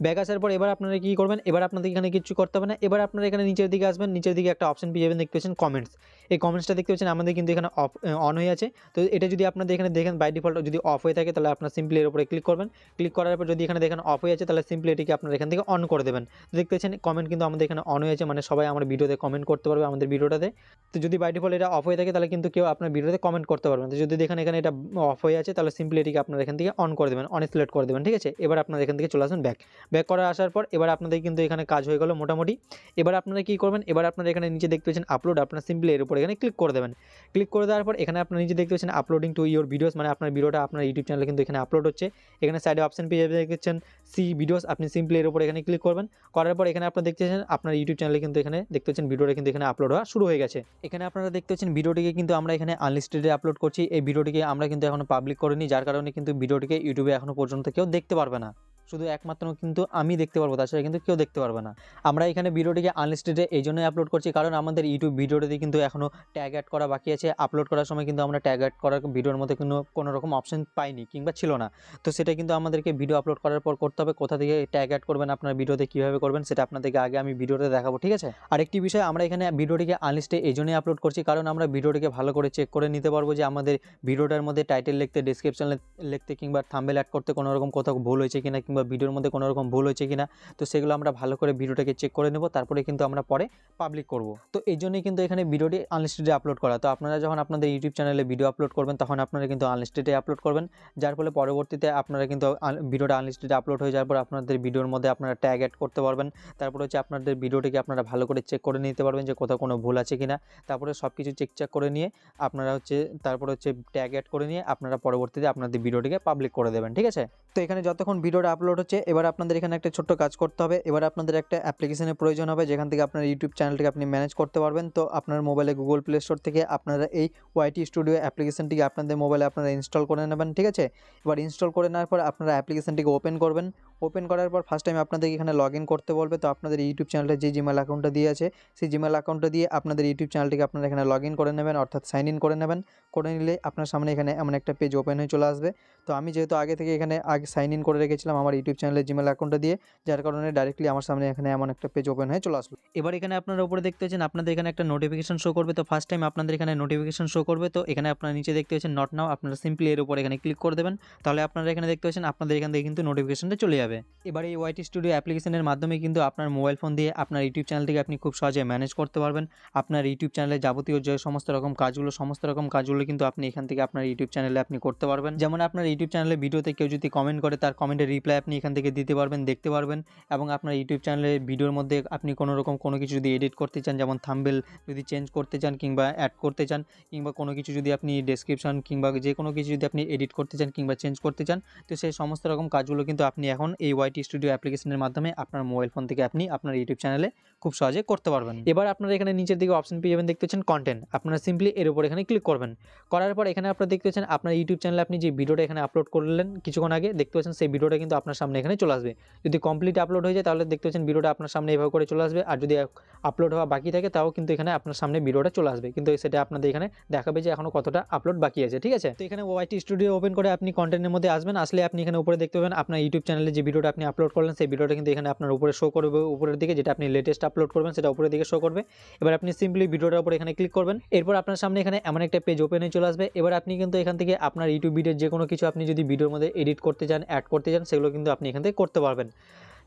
ব্যাক আসার পর এবার আপনারা কী করবেন, এবার আপনাদের এখানে কিছু করতে হবে না। এবার আপনারা এখানে নিচের দিকে আসবেন, নিচের দিকে একটা অপশন পেয়ে যাবেন, দেখতে পাচ্ছেন কমেন্টস। এই কমেন্টসটা দেখতে পাচ্ছেন আমাদের কিন্তু এখানে অন হয়ে আছে। তো এটা যদি আপনাদের এখানে দেখেন বাই ডিফল্ট যদি অফ হয়ে থাকে, তাহলে আপনারা সিম্পলি এর উপরে ক্লিক করবেন। ক্লিক করার পর যদি এখানে দেখেন অফ হয়ে আছে, তাহলে সিম্পলি এটিকে আপনারা এখান থেকে অন করে দেবেন। দেখতে পাচ্ছেন কমেন্ট কিন্তু আমাদের এখানে অন হয়ে আছে, মানে সবাই আমার ভিডিওতে কমেন্ট করতে পারবে আমাদের ভিডিওটাতে। তো যদি বাই ডিফল্ট এটা অফ হয়ে থাকে, তাহলে কিন্তু কেউ আপনার ভিডিওতে কমেন্ট করতে পারবে না। তো যদি দেখেন এখানে এটা অফ হয়ে আছে, তাহলে সিম্পলি এটিকে আপনারা এখান থেকে অন করে দেবেন, অন সিলেক্ট করে দেবেন, ঠিক আছে। এবার আপনারা এখান থেকে চলে আসবেন ব্যাক করে আসার পর এবার আপনাদের কিন্তু এখানে কাজ হয়ে গেল মোটামুটি। এবার আপনারা কী করবেন, এবার আপনারা এখানে নিচে দেখতে পাচ্ছেন আপলোড, আপনারা সিম্পলি এর উপর এখানে ক্লিক করে দেবেন। ক্লিক করে দেওয়ার পর এখানে আপনারা নিচে দেখতে পাচ্ছেন আপলোডিং টু ইউর ভিডিওস, মানে আপনার ভিডিওটা আপনার ইউটিউব চ্যানেলে কিন্তু এখানে আপলোড হচ্ছে। এখানে সাইডে অপশন পেয়ে দেখছেন সি ভিডিওস, আপনি সিম্পলি এর উপর এখানে ক্লিক করবেন। করার পর এখানে আপনারা দেখতেছেন আপনার ইউটিউব চ্যানেলে কিন্তু এখানে দেখতে পাচ্ছেন ভিডিওটা কিন্তু এখানে আপলোড হওয়া শুরু হয়ে গেছে। এখানে আপনারা দেখতে পাচ্ছেন ভিডিওটিকে কিন্তু আমরা এখানে আনলিস্টেডে আপলোড করছি। এই ভিডিওটিকে আমরা কিন্তু এখনো পাবলিক করিনি, যার কারণে কিন্তু ভিডিওটিকে ইউটিউবে এখনো পর্যন্ত কেউ দেখতে পারবে না। শুধু একমাত্র কিন্তু আমি দেখতে পারবো, তাছাড়া কিন্তু কেউ দেখতে পারবে না। আমরা এখানে ভিডিওটিকে আনলিস্টেডে এই জন্যই আপলোড করছি, কারণ আমাদের ইউটিউব ভিডিওটিতে কিন্তু এখনও ট্যাগ অ্যাড করা বাকি আছে। আপলোড করার সময় কিন্তু আমরা ট্যাগ অ্যাড করার ভিডিওর মধ্যে কিন্তু কোনো রকম অপশন পাইনি, কিংবা ছিল না। তো সেটা কিন্তু আমাদেরকে ভিডিও আপলোড করার পর করতে হবে। কোথা থেকে ট্যাগ অ্যাড করবেন, আপনার ভিডিওতে কীভাবে করবেন, সেটা আপনাদেরকে আগে আমি ভিডিওতে দেখাবো, ঠিক আছে। আরেকটি বিষয়, আমরা এখানে ভিডিওটিকে আনলিস্টে এই জন্যই আপলোড করছি, কারণ আমরা ভিডিওটিকে ভালো করে চেক করে নিতে পারবো যে আমাদের ভিডিওটার মধ্যে টাইটেল লিখতে, ডেসক্রিপশন লিখতে, কিংবা থাম্বনেল অ্যাড করতে কোনো রকম কোথাও ভুল হয়েছে কিনা, কিংবা ভিডিওর মধ্যে কোনো রকম ভুল হয়েছে কিনা। তো সেগুলো আমরা ভালো করে ভিডিওটাকে চেক করে নেব, তারপরে কিন্তু আমরা পরে পাবলিক করব। তো এই জন্যই কিন্তু এখানে ভিডিওটি আনলিস্টেডে আপলোড করা। তো আপনারা যখন আপনাদের ইউটিউব চ্যানেলে ভিডিও আপলোড করবেন, তখন আপনারা কিন্তু আনলিস্টেডে আপলোড করবেন, যার ফলে পরবর্তীতে আপনারা কিন্তু ভিডিওটা আনলিস্টেডে আপলোড হয়ে যাওয়ার পর আপনাদের ভিডিওর মধ্যে আপনারা ট্যাগ অ্যাড করতে পারবেন। তারপরে হচ্ছে আপনাদের ভিডিওটিকে আপনারা ভালো করে চেক করে নিতে পারবেন যে কোথাও কোনো ভুল আছে কিনা। তারপরে সব কিছু চেক করে নিয়ে আপনারা তারপরে ট্যাগ অ্যাড করে নিয়ে আপনারা পরবর্তীতে আপনাদের ভিডিওটিকে পাবলিক করে দেবেন, ঠিক আছে। তো এখানে যতক্ষণ ভিডিওটা আপলোড হচ্ছে, এবার আপনাদের এখানে একটা ছোট্ট কাজ করতে হবে। এবার আপনাদের একটা অ্যাপ্লিকেশনের প্রয়োজন হবে, যেখান থেকে আপনার ইউটিউব চ্যানেলটিকে আপনি ম্যানেজ করতে পারবেন। তো আপনার মোবাইলে গুগল প্লে স্টোর থেকে আপনারা এই ওয়াইটি স্টুডিও অ্যাপ্লিকেশনটিকে আপনাদের মোবাইলে আপনারা ইনস্টল করে নেবেন, ঠিক আছে। এবার ইনস্টল করে নেওয়ার পর আপনারা অ্যাপ্লিকেশনটিকে ওপেন করবেন। ওপেন করার পর ফার্স্ট টাইম আপনাদের এখানে লগ ইন করতে বলবে। তো আপনাদের ইউটিউব চ্যানেলে যে জিমেল অ্যাকাউন্টটা দিয়ে আছে, সেই জিমেল অ্যাকাউন্টটা দিয়ে আপনাদের ইউটিউব চ্যানেলটিকে আপনারা এখানে লগ ইন করে নেবেন, অর্থাৎ সাইন ইন করে নেবেন। করে নিলে আপনার সামনে এখানে এমন একটা পেজ ওপেন হয়ে চলে আসবে। তো আমি যেহেতু আগে থেকে এখানে সাইন ইন করে রেখেছিলাম আমার ইউটিউব চ্যানেলের জিমেল অ্যাকাউন্টটা দিয়ে, যার কারণে ডাইরেক্টলি আমার সামনে এখানে এমন একটা পেজ ওপেন হয়ে চলে আসলো। এবার এখানে আপনারা উপরে দেখতে পাচ্ছেন আপনাদের এখানে একটা নোটিফিকেশন শো করবে। তো ফার্স্ট টাইম আপনাদের এখানে নোটিফিকেশন শো করবে, তো এখানে আপনারা নিচে দেখতে পাচ্ছেন নট নাও, আপনারা সিম্পলি এর উপর এখানে ক্লিক করে দেবেন। তাহলে আপনারা এখানে দেখতে পাচ্ছেন আপনাদের এখান থেকে কিন্তু নোটিফিকেশনটা চলে যাবে। এবার এই ওয়াইটি স্টুডিও অ্যাপ্লিকেশনের মাধ্যমে কিন্তু আপনার মোবাইল ফোন দিয়ে আপনার ইউটিউব চ্যানেলটিকে আপনি খুব সহজে ম্যানেজ করতে পারবেন। আপনার ইউটিউব চ্যানেলে যাবতীয় যে সমস্ত রকম কাজগুলো কিন্তু আপনি এখান থেকে আপনার ইউটিউব চ্যানেলে আপনি করতে পারবেন। যেমন আপনার ইউটিউব চ্যানেলে ভিডিওতে কেউ যদি কমেন্ট করে তার কমেন্টের রিপ্লাই আপনি এখান থেকে দিতে পারবেন, দেখতে পারবেন। এবং আপনার ইউটিউব চ্যানেলে ভিডিওর মধ্যে আপনি কোনো কিছু যদি এডিট করতে চান, যেমন থাম্বনেল যদি চেঞ্জ করতে চান কিংবা অ্যাড করতে চান, কিংবা কোনো কিছু যদি আপনি ডেসক্রিপশন কিংবা যে কোনো কিছু যদি আপনি এডিট করতে চান কিংবা চেঞ্জ করতে চান, তো সেই সমস্ত রকম কাজগুলো কিন্তু আপনি এখন এই ওয়াইটি স্টুডিও অ্যাপ্লিকেশনের মাধ্যমে আপনার মোবাইল ফোন থেকে আপনি আপনার ইউটিউব চ্যানেলে খুব সহজে করতে পারবেন। এবার আপনারা এখানে নিচের দিকে অপশন পেয়ে যাবেন, দেখতে পাচ্ছেন কন্টেন্ট। আপনারা সিম্পলি এর উপর এখানে ক্লিক করবেন। করার পর এখানে আপনারা দেখতে পাচ্ছেন আপনার ইউটিউব চ্যানেলে আপনি যে ভিডিওটা এখানে আপলোড করলেন কিছুক্ষণ আগে, দেখতে পাচ্ছেন সেই ভিডিওটা কিন্তু আপনার সামনে এখানে চলে আসবে। যদি কমপ্লিট আপলোড হয়ে যায় তাহলে দেখতে পাচ্ছেন ভিডিওটা আপনার সামনে এভাবে করে চলে আসবে, আর যদি আপলোড হওয়া বাকি থাকে তাও কিন্তু এখানে আপনার সামনে ভিডিওটা চলে আসবে, কিন্তু সেটা আপনাদের এখানে দেখাবে যে এখনো কতটা আপলোড বাকি আছে, ঠিক আছে। তো এখানে ওয়াইটি স্টুডিও ওপেন করে আপনি কন্টেন্টের মধ্যে আসবেন, আসলে আপনি এখানে উপরে দেখতে পাবেন আপনার ইউটিউব চ্যানেলে যে ভিডিওটা আপনি আপলোড করলেন সেই ভিডিওটা কিন্তু এখানে আপনার উপরে শো করবে, উপরের দিকে যেটা আপনি লেটেস্ট আপলোড করবেন সেটা উপরের দিকে শো করবে। এবার আপনি সিম্পলি ভিডিওটার উপর এখানে ক্লিক করবেন, এরপর আপনার সামনে এখানে এমন একটা পেজ ওপেন হয়ে চলে আসবে। এবার আপনি কিন্তু এখান থেকে আপনার ইউটিউব ভিডিওর যে কোনো কিছু আপনি যদি ভিডিওর মধ্যে এডিট করতে চান, অ্যাড করতে চান, সেগুলো কিন্তু আপনি এখান থেকে করতে পারবেন।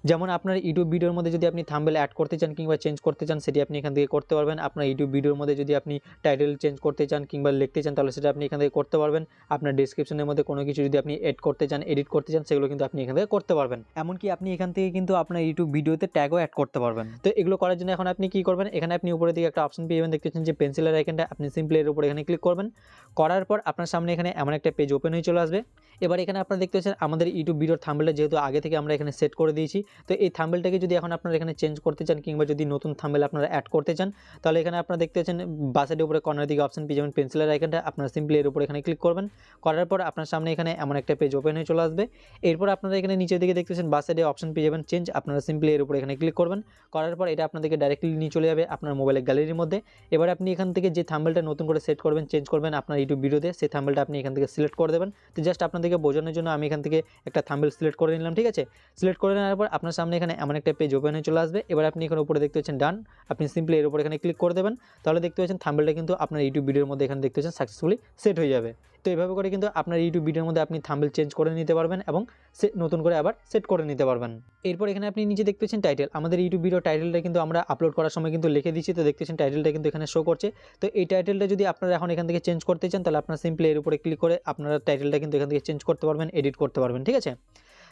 যেমন আপনার ইউটিউব ভিডিওর মধ্যে যদি আপনি থাম্বনেল অ্যাড করতে চান কিংবা চেঞ্জ করতে চান, সেটি আপনি এখান থেকে করতে পারবেন। আপনার ইউটিউব ভিডিওর মধ্যে যদি আপনি টাইটেল চেঞ্জ করতে চান কিংবা লিখতে চান, তাহলে সেটা আপনি এখান থেকে করতে পারবেন। আপনার ডেসক্রিপশনের মধ্যে কোনো কিছু যদি আপনি এড করতে চান, এডিট করতে চান, সেগুলো কিন্তু আপনি এখান থেকে করতে পারবেন। এমনকি আপনি এখান থেকে কিন্তু আপনার ইউটিউব ভিডিওতে ট্যাগও অ্যাড করতে পারবেন। তো এগুলো করার জন্য এখন আপনি কি করবেন, এখানে আপনি উপরের দিকে একটা অপশন পেয়ে যাবেন, দেখতে পাচ্ছেন যে পেন্সিলের আইকনটা, আপনি সিম্পলি এর উপর এখানে ক্লিক করবেন। করার পর আপনার সামনে এখানে এমন একটা পেজ ওপেন হয়ে চলে আসবে। এবার এখানে আপনারা দেখতে পাচ্ছেন আমাদের ইউটিউব ভিডিওর থাম্বনেলটা যেহেতু আগে থেকে আমরা এখানে সেট করে দিয়েছি, তো এই থাম্বনেলটাকে যদি এখন আপনারা এখানে চেঞ্জ করতে চান কিংবা যদি নতুন থাম্বনেল আপনারা অ্যাড করতে চান, তাহলে এখানে আপনারা দেখতে পাচ্ছেন বাসের উপরে কর্নার দিকে অপশন পেয়ে যাবেন পেন্সিলের আইকনটা, আপনারা সিম্পলি এর উপর এখানে ক্লিক করবেন। করার পর আপনার সামনে এখানে এমন একটা পেজ ওপেন হয়ে চলে আসবে। এরপর আপনারা এখানে নিচের দিকে দেখতে পাচ্ছেন বাসের অপশন পেয়ে যাবেন চেঞ্জ, আপনারা সিম্পলি এর উপর এখানে ক্লিক করবেন। করার পর এটা আপনাদেরকে ডাইরেক্টলি নিয়ে চলে যাবে আপনার মোবাইলের গ্যালারির মধ্যে। এবার আপনি এখান থেকে যে থাম্বনেলটা নতুন করে সেট করবেন, চেঞ্জ করবেন আপনার ইউটিউব ভিডিওতে, সেই থাম্বনেলটা আপনি এখান থেকে সিলেক্ট করে দেবেন। তো জাস্ট আপনাদেরকে বোঝানোর জন্য আমি এখান থেকে একটা থাম্বনেল সিলেক্ট করে নিলাম, ঠিক আছে। সিলেক্ট করে নেওয়ার পর আপনার সামনে এখানে এমন একটা পেজ ওপেন হয়ে চলে আসবে। এবার আপনি এখানে উপরে দেখতে পাচ্ছেন ডান, আপনি সিম্পলি এর উপর এখানে ক্লিক করে দেবেন। তাহলে দেখতে পাচ্ছেন থাম্বনেলটা কিন্তু আপনার ইউটিউব ভিডিওর মধ্যে এখানে দেখতে পাচ্ছেন সাকসেসফুলি সেট হয়ে যাবে। তো এইভাবে করে কিন্তু আপনার ইউটিউব ভিডিওর মধ্যে আপনি থাম্বনেল চেঞ্জ করে নিতে পারবেন এবং নতুন করে আবার সেট করে নিতে পারবেন। এরপর এখানে আপনি নিচে দেখতে পাচ্ছেন টাইটেল, আমাদের ইউটিউব ভিডিও টাইটেলটা কিন্তু আমরা আপলোড করার সময় কিন্তু লিখে দিচ্ছি, তো দেখতে পাচ্ছেন টাইটেলটা কিন্তু এখানে শো করছে। তো এই টাইটেলটা যদি আপনারা এখন এখান থেকে চেঞ্জ করতে চান, তাহলে আপনারা সিম্পলি এর উপরে ক্লিক করে আপনারা টাইটেলটা কিন্তু এখান থেকে চেঞ্জ করতে পারবেন, এডিট করতে পারবেন, ঠিক আছে।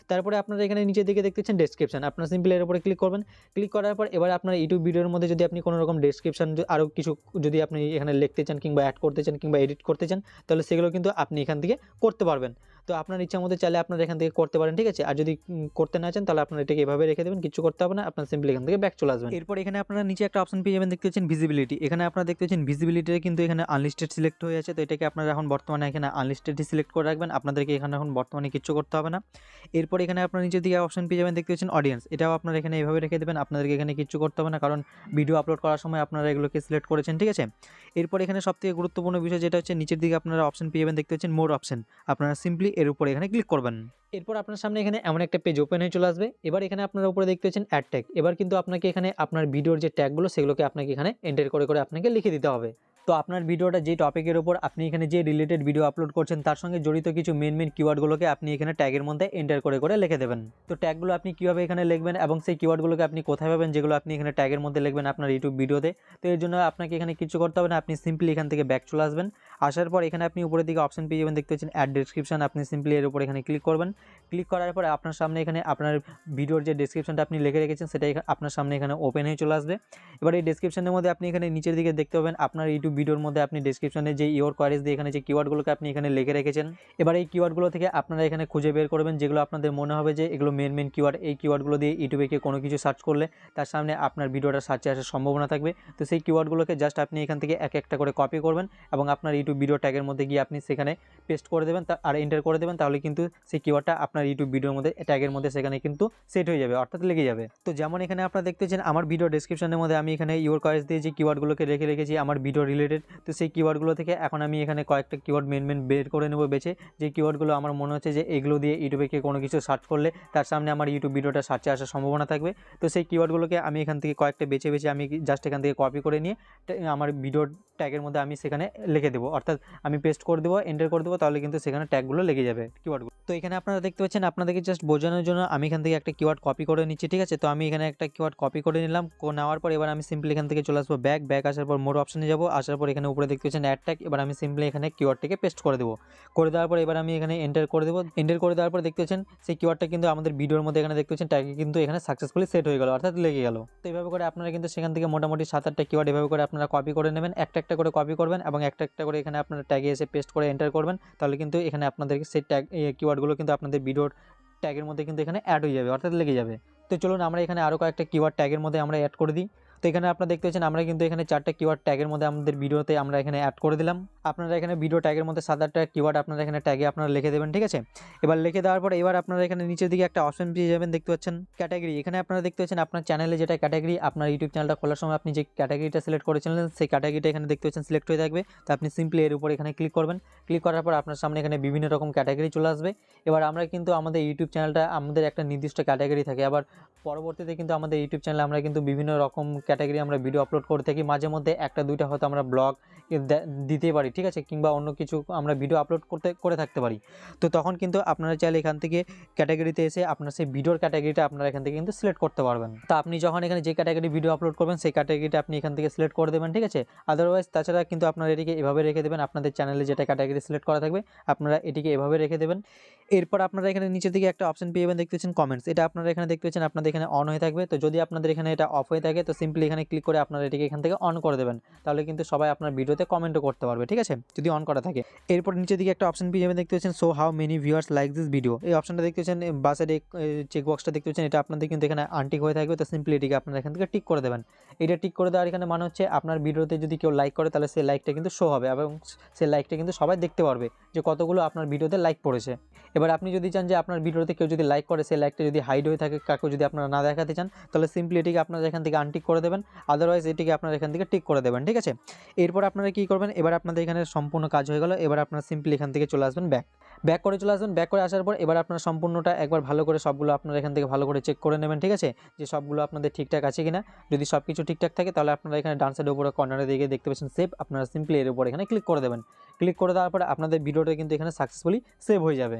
তারপরে আপনারা এখানে নিচের দিকে দেখতে পাচ্ছেন ডেসক্রিপশন, আপনারা সিম্পলি এর উপরে ক্লিক করবেন। ক্লিক করার পর এবার আপনার ইউটিউব ভিডিওর মধ্যে যদি আপনি কোনো রকম ডেসক্রিপশন আরও কিছু যদি আপনি এখানে লিখতে চান কিংবা অ্যাড করতে চান কিংবা এডিট করতে চান, তাহলে সেগুলো কিন্তু আপনি এখান থেকে করতে পারবেন। তো আপনার ইচ্ছা মতো চাইলে আপনারা এখান থেকে করতে পারেন, ঠিক আছে। আর যদি করতে না চান তাহলে আপনারা এটাকে এভাবে রেখে দেবেন, কিছু করতে হবে না, আপনার সিম্পলি এখান থেকে ব্যাক চলে আসবেন। এরপর এখানে আপনারা নিচে একটা অপশন পেয়ে যাবেন, দেখতে পাচ্ছেন ভিজিবিলিটি। এখানে আপনারা দেখতে পাচ্ছেন ভিজিবিলিটিতে কিন্তু এখানে আনলিস্টেড সিলেক্ট হয়ে আছে, তো এটাকে আপনারা এখন বর্তমানে এখানে আনলিস্টেডই সিলেক্ট করে রাখবেন, আপনাদেরকে এখানে এখন বর্তমানে কিছু করতে হবে না। এরপর এখানে আপনারা নিচের দিকে অপশন পেয়ে যাবেন, দেখতে পাচ্ছেন অডিয়েন্স, এটাও আপনারা এখানে এভাবে রেখে দেবেন, আপনাদেরকে এখানে কিছু করতে হবে না, কারণ ভিডিও আপলোড করার সময় আপনারা এগুলোকে সিলেক্ট করেছেন, ঠিক আছে। এরপর এখানে সবথেকে গুরুত্বপূর্ণ বিষয় যেটা হচ্ছে নিচের দিকে আপনারা অপশন পেয়ে যাবেন, দেখতে পাচ্ছেন মোর অপশন, আপনারা সিম্পলি এর উপর এখানে ক্লিক করবেন। এরপর আপনার সামনে এখানে এমন একটা পেজ ওপেন হয়ে চলে আসবে। এবার এখানে আপনারা উপরে দেখতে পাচ্ছেন অ্যাড ট্যাগ, এবার কিন্তু আপনাকে এখানে আপনার ভিডিওর যে ট্যাগগুলো সেগুলোকে আপনাকে এখানে এন্টার করে করে আপনাকে লিখে দিতে হবে। তো আপনার ভিডিওটা যে টপিকের উপর আপনি এখানে যে রিলেটেড ভিডিও আপলোড করছেন তার সঙ্গে জড়িত কিছু মেন কিওয়ার্ডগুলোকে আপনি এখানে ট্যাগের মধ্যে এন্টার করে করে লিখে দেবেন। তো ট্যাগগুলো আপনি কীভাবে এখানে লিখবেন এবং সেই কিওয়ার্ডগুলোকে আপনি কোথায় পাবেন যেগুলো আপনি এখানে ট্যাগের মধ্যে লিখবেন আপনার ইউটিউব ভিডিওতে, তো এর জন্য আপনাকে এখানে কিছু করতে হবে না, আপনি সিম্পলি এখান থেকে ব্যাক চলে আসবেন। আসার পর এখানে আপনি উপরের দিকে অপশন পেয়ে যাবেন, দেখতে পাচ্ছেন অ্যাড ডেসক্রিপশন, আপনি সিম্পলি এর উপর এখানে ক্লিক করবেন। ক্লিক করার পরে আপনার সামনে এখানে আপনার ভিডিওর যে ডেসক্রিপশনটা আপনি লিখে রেখেছেন সেটা আপনার সামনে এখানে ওপেন হয়ে চলে আসবে। এবার এই ডেসক্রিপশনের মধ্যে আপনি এখানে নিচের দিকে দেখতে পাবেন আপনার ইউটিউব ভিডিওর মধ্যে আপনি ডেসক্রিপশনে যে ইওর কোয়ারিজ দিয়ে এখানে যে কিওয়ার্ডগুলোকে আপনি এখানে লিখে রেখেছেন, এবার এই কিওয়ার্ডগুলো থেকে আপনারা এখানে খুঁজে বের করবেন যেগুলো আপনাদের মনে হবে যে এগুলো মেন কিওয়ার্ড, এই কিওয়ার্ডগুলো দিয়ে ইউটিউবে কে কোনো কিছু সার্চ করলে তার সামনে আপনার ভিডিওটা সার্চে আসার সম্ভাবনা থাকবে। তো সেই কিওয়ার্ডগুলোকে জাস্ট আপনি এখান থেকে এক একটা করে কপি করবেন এবং আপনার ইউটিউব ইউটিউব ভিডিও ট্যাগের মধ্যে গিয়ে আপনি সেখানে পেস্ট করে দেবেন আর এন্টার করে দেবেন, তাহলে কিন্তু সেই কিওয়ার্ডটা আপনার ইউটিউব ভিডিওর মধ্যে ট্যাগের মধ্যে সেখানে কিন্তু সেট হয়ে যাবে, অর্থাৎ লেগে যাবে। তো যেমন এখানে আপনারা দেখতেছেন আমার ভিডিও ডেসক্রিপশনের মধ্যে আমি এখানে ইউর কয়েস দিয়ে যে কিওয়ার্ডগুলোকে রেখে রেখেছি আমার ভিডিও রিলেটেড, তো সেই কিওয়ার্ডগুলো থেকে এখন আমি এখানে কয়েকটা কিওয়ার্ড মেন বের করে নেব বেছে, যে কিওয়ার্ডগুলো আমার মনে হচ্ছে যে এগুলো দিয়ে ইউটিউবে কোনো কিছু সার্চ করলে তার সামনে আমার ইউটিউব ভিডিওটা সার্চে আসার সম্ভাবনা থাকবে। তো সেই কিওয়ার্ডগুলোকে আমি এখান থেকে কয়েকটা বেছে আমি জাস্ট এখান থেকে কপি করে নিয়ে আমার ভিডিও ট্যাগের মধ্যে আমি সেখানে লিখে দেবো, অর্থাৎ আমি পেস্ট করে দেবো, এন্টার করে দেবো, তাহলে কিন্তু সেখানে ট্যাগগুলো লেগে যাবে কিওয়ার্ডগুলো। তো এখানে আপনারা দেখতে পাচ্ছেন, আপনাদেরকে জাস্ট বোঝানোর জন্য আমি এখান থেকে একটা কিওয়ার্ড কপি করে নিচ্ছি, ঠিক আছে। তো আমি এখানে একটা কিওয়ার্ড কপি করে নিলাম, নেওয়ার পর এবার আমি সিম্পলি এখান থেকে চলে আসবো ব্যাক আসার পর মোর অপশনে যাবো, আসার পর এখানে উপরে দেখতে পাচ্ছেন অ্যাড ট্যাগ, এবার আমি সিম্পলি এখানে কিওয়ার্ডটাকে পেস্ট করে দেবো, করে দেওয়ার পর এবার আমি এখানে এন্টার করে দেবো, এন্টার করে দেওয়ার পর দেখতে পাচ্ছেন সেই কিওয়ার্ডটা কিন্তু আমাদের ভিডিওর মধ্যে এখানে দেখতে পাচ্ছেন ট্যাগে কিন্তু এখানে সাকসেসফুলি সেট হয়ে গেল, অর্থাৎ লেগে গেল। তো এইভাবে করে আপনারা কিন্তু সেখান থেকে মোটামুটি 7-8টা কিওয়ার্ড এভাবে করে আপনারা কপি করে নেবেন, একটা করে কপি করবেন এবং একটা করে এখানে আপনারা ট্যাগে এসে পেস্ট করে এন্টার করবেন, তাহলে কিন্তু এখানে আপনাদেরকে সেই ট্যাগ কিওয়ার্ডগুলো কিন্তু আপনাদের ভিডিওর ট্যাগের মধ্যে কিন্তু এখানে অ্যাড হয়ে যাবে, অর্থাৎ লেগে যাবে। তো চলুন আমরা এখানে আরও কয়েকটা কিওয়ার্ড ট্যাগের মধ্যে আমরা অ্যাড করে দিই। তো এখানে আপনারা দেখতে পাচ্ছেন আমরা কিন্তু এখানে 4টা কিওয়ার্ড ট্যাগের মধ্যে আমাদের ভিডিওতে আমরা এখানে অ্যাড করে দিলাম। আপনারা এখানে ভিডিও ট্যাগের মধ্যে 7-8টা কিওয়ার্ড আপনারা এখানে ট্যাগে আপনারা লিখে দেবেন, ঠিক আছে। এবার লিখে দেওয়ার পর এবার আপনারা এখানে নিচের দিকে একটা অপশন পেয়ে যাবেন, দেখতে পাচ্ছেন ক্যাটাগরি। এখানে আপনারা দেখতে পাচ্ছেন আপনার চ্যানেলে যেটা ক্যাটাগরি, আপনার ইউটিউব চ্যানেলটা খোলার সময় আপনি যে ক্যাটাগরিটা সিলেক্ট করেছিলেন সেই ক্যাটাগরিটা এখানে দেখতে পাচ্ছেন সিলেক্ট হয়ে থাকবে। তো আপনি সিম্পলি এর উপর এখানে ক্লিক করবেন, ক্লিক করার পর আপনার সামনে এখানে বিভিন্ন রকম ক্যাটাগরি চলে আসবে। এবার আমরা কিন্তু আমাদের ইউটিউব চ্যানেলটা আমাদের একটা নির্দিষ্ট ক্যাটাগরি থাকে, আবার পরবর্তীতে কিন্তু আমাদের ইউটিউব চ্যানেলে আমরা কিন্তু বিভিন্ন রকম ক্যাটাগরি আমরা ভিডিও আপলোড করে থাকি, মাঝে মধ্যে 1-2টা হয়তো আমরা ব্লগ দিতে পারি, ঠিক আছে, কিংবা অন্য কিছু আমরা ভিডিও আপলোড করে থাকতে পারি। তো তখন কিন্তু আপনারা চাইলে এখান থেকে ক্যাটাগরিতে এসে আপনার সেই ভিডিওর ক্যাটাগরিটা আপনারা এখান থেকে কিন্তু সিলেক্ট করতে পারবেন। তো আপনি যখন এখানে যে ক্যাটাগরি ভিডিও আপলোড করবেন সেই ক্যাটাগরিটা আপনি এখান থেকে সিলেক্ট করে দেবেন, ঠিক আছে। আদারওয়াইজ তাছাড়া কিন্তু আপনারা এটিকে এভাবে রেখে দেবেন, আপনাদের চ্যানেলে যেটা ক্যাটাগরি সিলেক্ট করা থাকবে আপনারা এটিকে এভাবে রেখে দেবেন। এরপর আপনারা এখানে নিচের দিকে একটা অপশন পেয়ে যাবেন, দেখতে পাচ্ছেন কমেন্টস, এটা আপনারা এখানে দেখতে পাচ্ছেন আপনাদের এখানে অন হয়ে থাকবে। তো যদি আপনাদের এখানে এটা অফ হয়ে থাকে তো সিম্পলি এখানে ক্লিক করে আপনারা এটিকে এখান থেকে অন করে দেবেন, তাহলে কিন্তু সবাই আপনার ভিডিওতে কমেন্টও করতে পারবে, ঠিক আছে, যদি অন করা থাকে। এরপর নিচের দিকে একটা অপশন পেয়ে যাবেন, দেখতে পাচ্ছেন so how many viewers like this video, এই অপশনটা দেখতে পাচ্ছেন বাসের চেকবক্সটা দেখতে পাচ্ছেন, এটা আপনাদের কিন্তু এখানে আনটিক হয়ে থাকবে। তো সিম্পলি এটিকে আপনারা এখান থেকে টিক করে দেবেন। এটা টিক করে দেওয়ার এখানে মানে হচ্ছে আপনার ভিডিওতে যদি কেউ লাইক করে তাহলে সেই লাইকটা কিন্তু শো হবে এবং সেই লাইকটা কিন্তু সবাই দেখতে পারবে যে কতগুলো আপনার ভিডিওতে লাইক পড়েছে। এবার আপনি যদি চান যে আপনার ভিডিওতে কেউ যদি লাইক করে সেই লাইকটা যদি হাইড হয়ে থাকে, কাউকে যদি আপনারা না দেখাতে চান, তাহলে সিম্পলি এটিকে আপনারা এখান থেকে আনটিক করে দেবেন, আদারওয়াইজ এটিকে আপনারা এখান থেকে টিক করে দেবেন, ঠিক আছে। এরপর আপনারা কী করবেন, এবার আপনাদের এখানে সম্পূর্ণ কাজ হয়ে গেল। এবার আপনারা সিম্পলি এখান থেকে চলে আসবেন ব্যাক করে চলে আসবেন। ব্যাক করে আসার পর এবার আপনারা সম্পূর্ণটা একবার ভালো করে সবগুলো আপনারা এখান থেকে ভালো করে চেক করে নেবেন, ঠিক আছে, যে সবগুলো আপনাদের ঠিকঠাক আছে কিনা। যদি সব কিছু ঠিকঠাক থাকে তাহলে আপনারা এখানে ডান সাইডের উপরে কর্নারে দিকে দেখতে পাচ্ছেন সেভ, আপনারা সিম্পলি এর উপর এখানে ক্লিক করে দেবেন। ক্লিক করে দেওয়ার পরে আপনাদের ভিডিওটা কিন্তু এখানে সাকসেসফুলি সেভ হয়ে যাবে।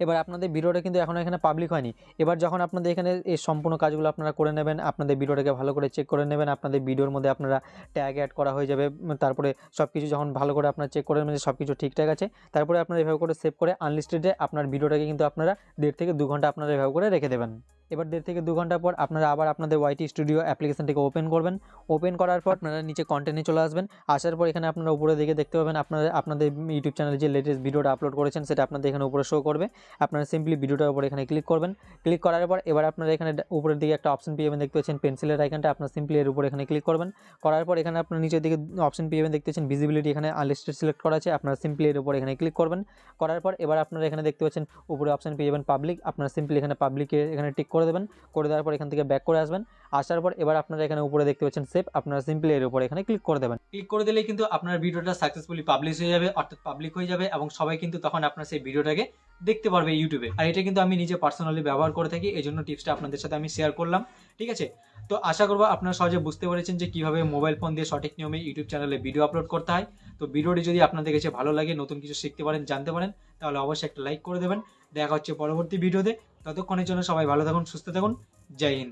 এবার আপনাদের ভিডিওটা কিন্তু এখনও এখানে পাবলিক হয়নি। এবার যখন আপনাদের এখানে এই সম্পূর্ণ কাজগুলো আপনারা করে নেবেন, আপনাদের ভিডিওটাকে ভালো করে চেক করে নেবেন, আপনাদের ভিডিওর মধ্যে আপনারা ট্যাগ অ্যাড করা হয়ে যাবে, তারপরে সব কিছু যখন ভালো করে আপনারা চেক করে নেবেন যে সব কিছু ঠিকঠাক আছে, তারপরে আপনারা এভাবে করে সেভ করে আনলিস্টেডে আপনার ভিডিওটাকে কিন্তু আপনারা 1.5 থেকে 2 ঘন্টা আপনারা এভাবে করে রেখে দেবেন। এবার 1.5 থেকে 2 ঘন্টা পর আপনারা আবার আপনাদের ওয়াইটি স্টুডিও অ্যাপ্লিকেশনটিকে ওপেন করবেন। ওপেন করার পর আপনারা নিচে কন্টেন্টে চলে আসবেন। আসার পর এখানে আপনারা উপরে দিকে দেখতে পাবেন আপনাদের ইউটিউব চ্যানেলে যে লেটেস্ট ভিডিওটা আপলোড করেছেন সেটা আপনাদের এখানে উপরে শো করবে। আপনারা সিম্পলি ভিডিওটার উপরে এখানে ক্লিক করবেন। ক্লিক করার পর এবার আপনারা এখানে উপরের দিকে একটা অপশন পেয়ে যাবেন, দেখতে পাচ্ছেন পেন্সিলের আইকনটা, আপনারা সিম্পলি এর উপরে এখানে ক্লিক করবেন। করার পর এখানে আপনারা নিচের দিকে অপশন পেয়ে যাবেন, দেখতে পাচ্ছেন ভিজিবিলিটি, এখানে আনলিস্টেড সিলেক্ট করা আছে, আপনারা সিম্পলি এর উপরে এখানে ক্লিক করবেন। করার পর এবার আপনারা এখানে দেখতে পাচ্ছেন উপরে অপশন পেয়ে যাবেন পাবলিক, আপনারা সিম্পলি এখানে পাবলিকে এখানে টিক করে দেবেন। করে দেওয়ার পর এখান থেকে ব্যাক করে আসবেন। আসার পর এবার আপনারা এখানে উপরে দেখতে পাচ্ছেন সেভ, আপনারা সিম্পলি এর উপরে এখানে ক্লিক করে দেবেন। ক্লিক করে দিলেই কিন্তু আপনার ভিডিওটা সাকসেসফুলি পাবলিশ হয়ে যাবে, অর্থাৎ পাবলিক হয়ে যাবে এবং সবাই কিন্তু তখন আপনার সেই ভিডিওটাকে দেখতে পারবে ইউটিউবে। আর এটা কিন্তু আমি নিজে পার্সোনালি ব্যবহার করে থাকি, এই জন্য টিপসটা আপনাদের সাথে আমি শেয়ার করলাম, ঠিক আছে। তো আশা করবো আপনারা সহজে বুঝতে পেরেছেন যে কীভাবে মোবাইল ফোন দিয়ে সঠিক নিয়মে ইউটিউব চ্যানেলে ভিডিও আপলোড করতে হয়। তো ভিডিওটি যদি আপনাদের কাছে ভালো লাগে, নতুন কিছু শিখতে পারেন, জানতে পারেন, তাহলে অবশ্যই একটা লাইক করে দেবেন। দেখা হচ্ছে পরবর্তী ভিডিওতে। ততক্ষণের জন্য সবাই ভালো থাকুন, সুস্থ থাকুন। জয় হিন্দ।